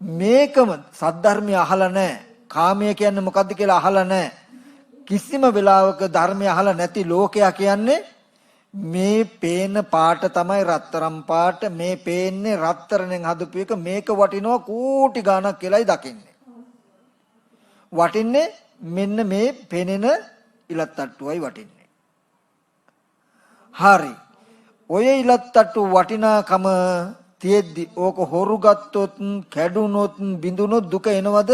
මේකම සද්ධර්මය අහලා නැහැ. කාමය කියන්නේ මොකද්ද කියලා අහලා නැහැ. කිසිම වෙලාවක ධර්මය අහලා නැති ලෝකයා කියන්නේ මේ පේන පාට තමයි රත්තරන් පාට. මේ පේන්නේ රත්තරන්ෙන් හදපු එක මේක වටිනවා කෝටි ගාණක් කියලායි දකින්නේ. වටින්නේ මෙන්න මේ පෙනෙන ඉලත් තට්ටුවයි වටින්නේ. හරි. ඔය ඉලත් තට්ටු වටිනාකම තියෙද්දි ඕක හොරු ගත්තොත් කැඩුනොත් බිඳුනොත් දුක එනවද?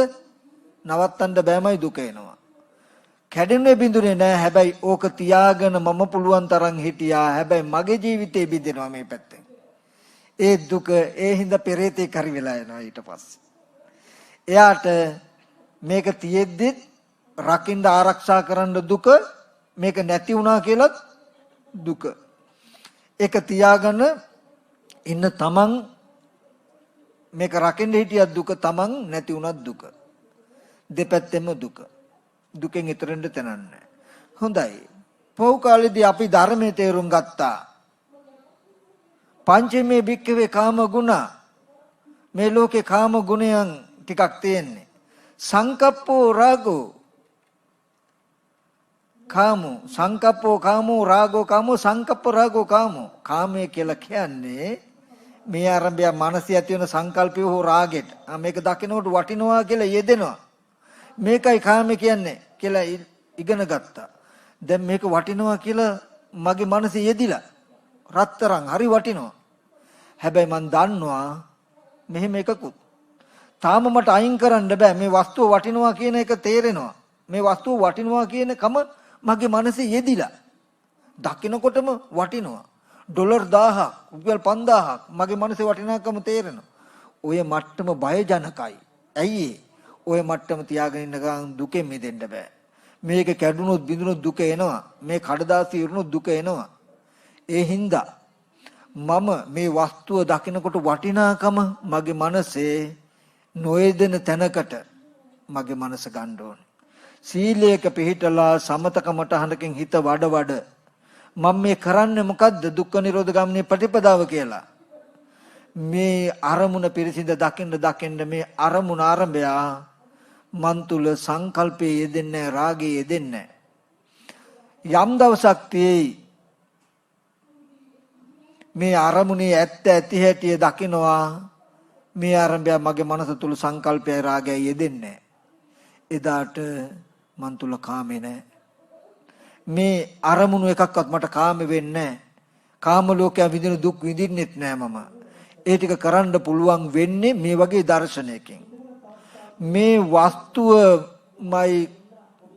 නවත්තන්න බෑමයි දුක එනවා. කැඩෙන්නේ බිඳුනේ නෑ. හැබැයි ඕක තියාගෙන මම පුළුවන් තරම් හිටියා. හැබැයි මගේ ජීවිතේ බිඳෙනවා මේ පැත්තෙන්. ඒ දුක ඒ හින්දා පෙරේතේ කරි වෙලා යනවා ඊට පස්සේ. එයාට මේක තියෙද්දි රකින්න ආරක්ෂා කරන්න දුක, මේක නැති වුණා කියලත් දුක. ඒක තියාගෙන ඉන්න තමන් මේක රකින්න හිටියත් දුක, තමන් නැති වුණත් දුක. දෙපැත්තෙම දුක. දුකෙන් ඈතරින්ද තනන්නේ. හොඳයි. පොහු කාලේදී අපි ධර්මයේ තේරුම් ගත්තා. පංචමේ භික්ඛවේ කාම ගුණ. මේ ලෝකේ කාම ගුණයන් ටිකක් තියෙන්නේ. සංකප්පෝ රාගෝ කාමෝ, සංකප්පෝ කාමෝ රාගෝ කාමෝ, සංකප්ප රාගෝ කාමෝ. කාමයේ කියලා කියන්නේ මේ ආරම්භය මනසේ ඇති වෙන සංකල්පය හෝ රාගෙට. මේක දකිනකොට වටිනවා කියලා යෙදෙනවා. මේකයි කාමයේ කියන්නේ කියලා ඉගෙන ගත්තා. දැන් මේක වටිනවා කියලා මගේ මනසේ යෙදිලා රත්තරන් හරි වටිනවා. හැබැයි මන් දන්නවා මෙහෙම එකකුත් තාම මට අයින් කරන්න බෑ. මේ වස්තුව වටිනවා කියන එක තේරෙනවා. මේ වස්තුව වටිනවා කියන කම මගේ මනසේ යෙදිලා දකින්නකොටම වටිනවා. ඩොලර් 1000ක්, රුපියල් 5000ක් මගේ මනසේ වටිනාකම තේරෙනවා. ඔය මට්ටම බයජනකයි. ඇයි ඔය මට්ටම තියාගෙන ඉන්න ගමන් දුකෙන් මිදෙන්න බෑ. මේක කැඩුනොත් බිඳුනොත් දුක එනවා. මේ කඩදාසි ඉරුනොත් දුක එනවා. ඒ හින්දා මම මේ වස්තුව දකිනකොට වටිනාකම මගේ මනසේ නොයදෙන තැනකට මගේ මනස ගන්න ඕනේ. සීලයක පිහිටලා සමතකමටහනකින් හිත වඩ මම මේ කරන්නේ මොකද්ද? දුක්ඛ නිරෝධ ගාමිනී ප්‍රතිපදාව කියලා. මේ අරමුණ පිරිසිඳ දකින්න මේ අරමුණ ආරම්භය මන් තුල සංකල්පයේ යෙදෙන්නේ රාගයේ යෙදෙන්නේ. යම් දවසක් තියෙයි මේ අරමුණේ ඇත්ත ඇති හැටි දකින්නවා. මේ ආරම්භය මගේ මනස තුල සංකල්පය රාගය යෙදෙන්නේ. එදාට මන් තුල කාමේ නැහැ. මේ අරමුණු එකක්වත් මට කාම වෙන්නේ නැහැ. කාම ලෝකයේ විඳින දුක් විඳින්නෙත් නැහැ මම. ඒ ටික කරන්න පුළුවන් වෙන්නේ මේ වගේ දර්ශනයකින්. මේ වස්තුවමයි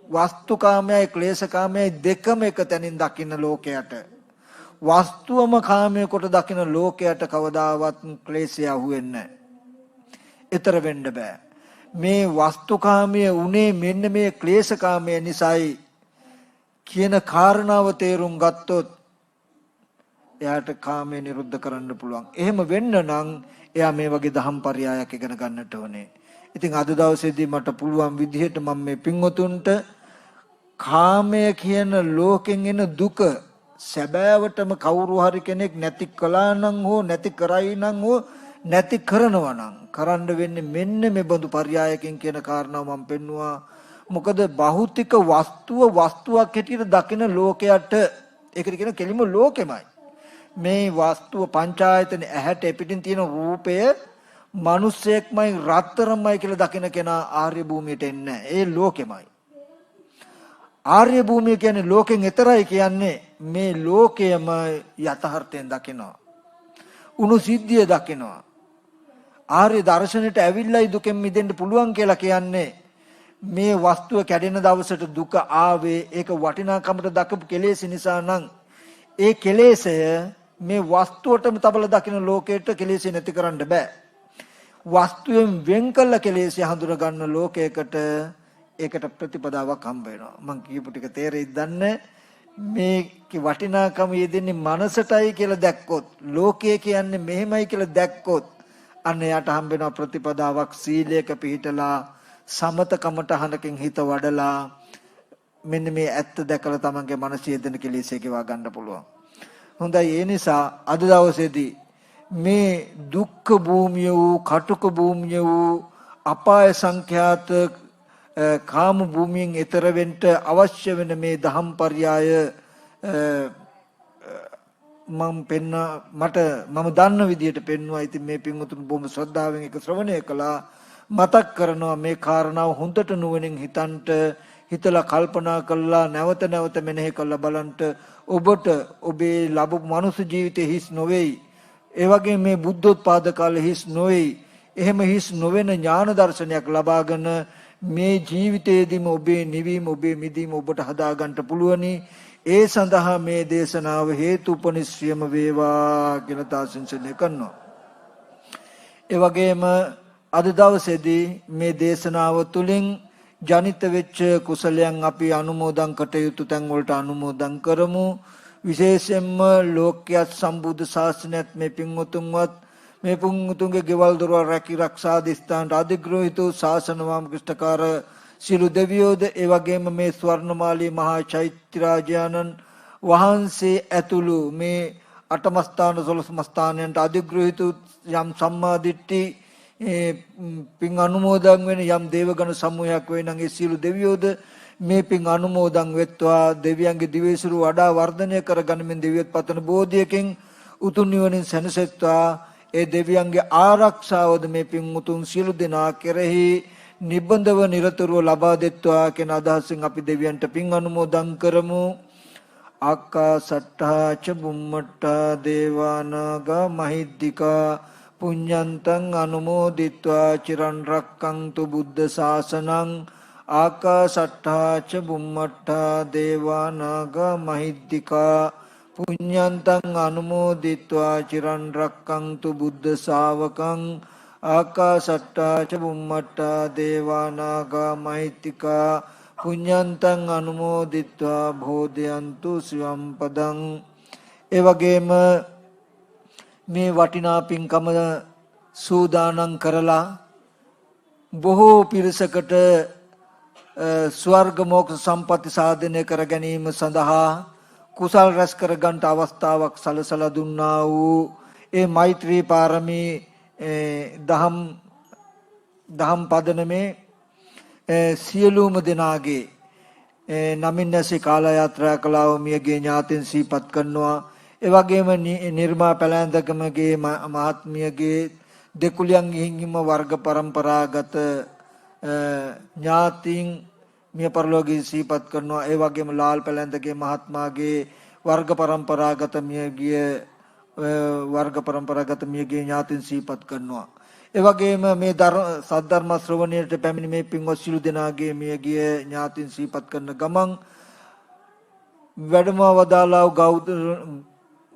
වස්තුකාමයයි ක්ලේශකාමයයි දෙකම එක තැනින් දකින්න ලෝකයට. වස්තුවම කාමයේ කොට දකින්න ලෝකයට කවදාවත් ක්ලේශය අහුවෙන්නේ නැහැ. ඊතර වෙන්න බෑ. මේ වස්තුකාමයේ උනේ මෙන්න මේ ක්ලේශකාමයේ නිසායි කියන කාරණාව තේරුම් ගත්තොත් එයාට කාමයේ නිරුද්ධ කරන්න පුළුවන්. එහෙම වෙන්න නම් එයා මේ වගේ දහම් පරයයක් ඉගෙන ගන්නට ඕනේ. ඉතින් අද දවසේදී මට පුළුවන් විදිහට මම මේ පින්වතුන්ට කාමය කියන ලෝකෙන් එන දුක සැබෑවටම කවුරු හරි කෙනෙක් නැති කළා නම් හෝ නැති කරයි නම් හෝ නැති කරනවා නම් කරන්න වෙන්නේ මෙන්න මේ බඳු පරයයකින් කියන කාරණාව මම පෙන්නවා. මොකද භෞතික වස්තුව වස්තුවක් හැටියට දකින ලෝකයට ඒකට කියන කෙලිම ලෝකෙමයි. මේ වස්තුව පංචායතන ඇහැට පිටින් තියෙන රූපය මිනිස්සෙක්මයි රත්තරන්මයි කියලා දකින කෙනා ආර්ය භූමියට එන්නේ. ඒ ලෝකෙමයි. ආර්ය භූමිය කියන්නේ ලෝකෙන් එතරයි කියන්නේ මේ ලෝකයම යථාර්ථයෙන් දකිනවා. උණු සිද්ධිය දකිනවා. ආර්ය දර්ශනයට ඇවිල්ලායි දුකෙන් මිදෙන්න පුළුවන් කියලා කියන්නේ මේ වස්තුව කැඩෙන දවසට දුක ආවේ ඒක වටිනාකමට දකපු කෙලෙස් නිසා නම් ඒ කෙලෙසය මේ වස්තුවටම තබල දකින ලෝකයට කෙලෙස් නැති කරන්න බෑ. වස්තුවෙන් වෙන් කළ කෙලෙස් හඳුන ගන්න ලෝකයකට ඒකට ප්‍රතිපදාවක් හම්බ වෙනවා. මම කියපු ටික තේරෙයිද දන්නේ? මේකේ වටිනාකම යෙදෙන්නේ මනසටයි කියලා දැක්කොත්, ලෝකය කියන්නේ මෙහෙමයි කියලා දැක්කොත් අන්න යාට හම්බ වෙනවා ප්‍රතිපදාවක්. සීලයක පිහිටලා සමතකමටහනකින් හිත වඩලා මෙන්න මේ ඇත්ත දැකලා තමන්ගේ මනස යෙදෙන කෙලෙස් එකවා ගන්න පුළුවන්. හොඳයි. ඒ නිසා අද දවසේදී මේ දුක්ඛ භූමිය වූ කටුක භූමිය වූ අපාය සංඛ්‍යාත කාම භූමියෙන් ඈතර වෙන්න අවශ්‍ය වෙන මේ දහම් පරයය මම දන්න විදියට පෙන්වුවා. ඉතින් මේ පින්වතුන් බොහොම ශ්‍රද්ධාවෙන් ඒක ශ්‍රවණය කළා. මතක් කරනවා මේ කාරණාව හොඳට නුවණින් හිතලා කල්පනා කළා නැවත නැවත මෙනෙහි කරලා බලන්න. ඔබට ඔබේ ලැබු මනුස්ස ජීවිතේ හිස් නොවේයි. ඒ වගේ මේ බුද්ධෝත්පාද කාලේ හිස් නොවේයි. එහෙම හිස් නොවන ඥාන දර්ශනයක් ලබාගෙන මේ ජීවිතයේදීම ඔබේ නිවීම ඔබේ මිදීම ඔබට හදා ගන්නට පුළුවනි. ඒ සඳහා මේ දේශනාව හේතුපනිශ්‍රියම වේවා කියලා තාසංසනය කරනවා. ඒ වගේම අද දවසේදී මේ දේශනාව තුළින් ජනිත වෙච්ච කුසලයන් අපි අනුමෝදන් කටයුතු තැන් වලට අනුමෝදන් කරමු. විශේෂයෙන්ම ලෝක්‍යත් සම්බුද්ධ ශාසනයත් මේ පින්වතුන්වත් මේ පුංතුන්ගේ ගෙවල් දොරවල් රැකී ආරක්ෂා දිස්ත්‍රාන්ත අධිග්‍රහිත ශාසන වාමකෘෂ්ඨකාර සිළු දෙවියෝද ඒ වගේම මේ ස්වර්ණමාලී මහා චෛත්‍යරාජානන් වහන්සේ ඇතුළු මේ අටමස්ථාන 12 මස්ථානයන්ට අධිග්‍රහිත යම් සම්මා දිට්ඨි පින් අනුමෝදන් වෙන යම් දේවගණ සමූහයක් වේ නම් ඒ සියලු දෙවියෝද මේ පින් අනුමෝදන් වෙත්වා. දෙවියන්ගේ දිවයිසුරු වඩා වර්ධනය කරගනිමින් දෙවියොත් පතන බෝධියකින් උතුම් නිවනින් සැනසෙත්වා. ඒ දෙවියන්ගේ ආරක්ෂාවද මේ පින් උතුම් සියලු දෙනා කෙරෙහි නිබඳව නිරතුරුව ලබා දෙත්වා කියන අදහසින් අපි දෙවියන්ට පින් අනුමෝදන් කරමු. ආකාසට්ඨා ච බුම්මට්ඨා දේවානාගා මහිද්దికා පුඤ්ඤන්තං අනුමෝදිත්වා චිරන් රක්ඛන්තු බුද්ධ ශාසනං. ආකාසට්ඨා ච බුම්මට්ඨා දේවානාගා මහිද්దికා පුඤ්ඤන්තං අනුමෝදිත්වා චිරන් රක්ඛන්තු බුද්ධ ශාවකං. ආකාසට්ඨා ච බුම්මට්ඨා දේවානාගා මහිද්దికා පුඤ්ඤන්තං අනුමෝදිත්වා භෝදයන්තු සිවම් පදං. ඒ වගේම මේ වටිනා පින්කම සූදානම් කරලා බොහෝ පිරිසකට ස්වර්ග මොක්ෂ සම්පatti සාධනය කර ගැනීම සඳහා කුසල් රැස් කර ගන්නට අවස්ථාවක් සලසලා දුන්නා වූ ඒ මෛත්‍රී පාරමී දහම් පදනමේ සියලුම දෙනාගේ නමින් නැසී කාල යාත්‍රා කළා වූ මියගේ ඥාතීන් සිහිපත් කරනවා. ඒ වගේම නිර්මා පැලැන්දකමගේ මහත්මියගේ දෙකුලියන් ගිහින්ම වර්ග પરම්පරාගත ඥාතීන් මිය පරලෝකී සිහිපත් කරනවා. ඒ වගේම ලාල් පැලැන්දගේ මහත්මාගේ වර්ග પરම්පරාගත මියගේ ඥාතීන් සිහිපත් කරනවා. ඒ වගේම මේ සද්ධර්ම ශ්‍රවණයට පැමිණි මේ පින්වත් සිළු දෙනාගේ මියගිය ඥාතීන් සිහිපත් කරන ගමන් වැඩම වදාළා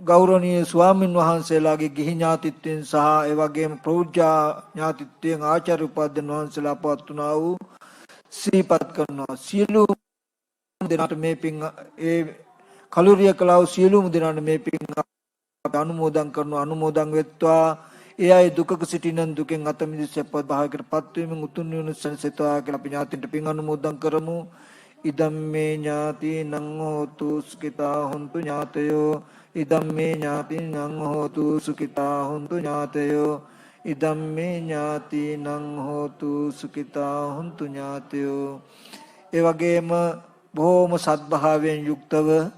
ගෞරවනීය ස්වාමින් වහන්සේලාගේ ගිහි ඥාතිත්වයෙන් සහ ඒ වගේම ප්‍රෞජ්‍යා ඥාතිත්වයෙන් ආචාර්ය උපාධ්‍යයන් වහන්සේලා පවත්වනා වූ සිහිපත් කරනවා. සියලුම දෙනාට මේ පින් ඒ කලුරිය කළා වූ සියලුම දෙනාට මේ පින් අනුමෝදන් කරනවා. අනුමෝදන් වෙත්වා. ඒ අය දුකක සිටිනන් දුකෙන් අත මිදී සැපවත් භාවයකටපත් වීමෙන් උතුම් නිවන සැනසෙත්වා කියලා අපි ඥාතින්ට පින් අනුමෝදන් කරමු. ඉදම්මේ ඥාතිනං හෝතු සුඛිතා හොන්තු ඥාතයෝ. ඉදම්මේ ඥාතිනං හෝතු සුඛිතා හොන්තු ඥාතයෝ. ඉදම්මේ ඥාතිනං හෝතු සුඛිතා හොන්තු ඥාතයෝ. ඒ වගේම බොහෝම සත්භාවයෙන් යුක්තව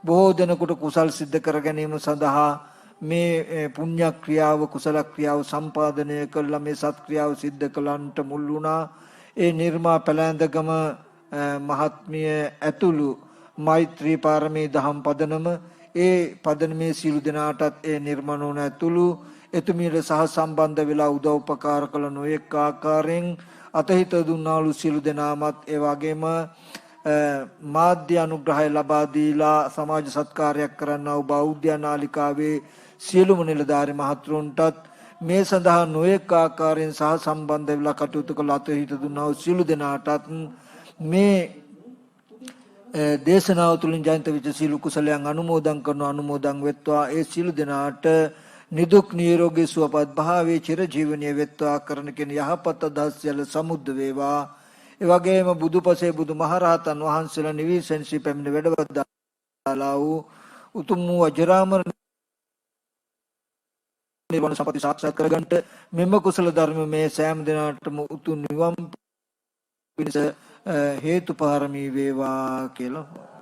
බොහෝ දෙනෙකුට කුසල් සිද්ධ කර ගැනීම සඳහා මේ පුණ්‍ය ක්‍රියාව කුසල ක්‍රියාව සම්පාදනය කළා මේ සත් ක්‍රියාව සිද්ධ කළන්ට මුල් වුණා. ඒ නිර්මා පැලැන්දගම මහත්මිය ඇතුළු මෛත්‍රී පාරමී දහම් පදනම ඒ පදනමේ සියලු දෙනාටත් ඒ නිර්මණෝන ඇතුළු එතුමියට සහ සම්බන්ධ වෙලා උදව් උපකාර කළ නොයෙක් ආකාරයෙන් අතහිත දුන්නාලු සියලු දෙනාමත් ඒ වගේම මාධ්‍ය අනුග්‍රහය ලබා දීලා සමාජ සත්කාරයක් කරන්නා වූ බෞද්ධ නාලිකාවේ සියලුම නිලධාරි මහතුරුන්ටත් මේ සඳහා නොයෙක් ආකාරයෙන් සහ සම්බන්ධ වෙලා කටයුතු කළ අතහිත දුන්නා වූ සියලු දෙනාටත් මේ දේශනාව තුළින් ජනිත වෙච්ච සියලු කුසලයන් අනුමෝදන් කරන අනුමෝදන් වෙත්වා. ඒ සියලු දෙනාට නිදුක් නිරෝගී සුවපත් භාවයේ චිර ජීවනයේ වෙත්වා කරන කෙන යහපත් අදහස් සියල්ල සමුද්ද වේවා. ඒ වගේම බුදුපසේ බුදුමහරහතන් වහන්සේලා නිවිසෙන්සි පැමිණ වැඩවදාලා වූ උතුම් වූ අජරාමර නිවන සම්පatti සාක්ෂාත් කරගන්නට මෙම කුසල ධර්ම මේ සෑම දිනාටම උතුම් නිවන් පිණිස හේතු පාරමී වේවා කියලා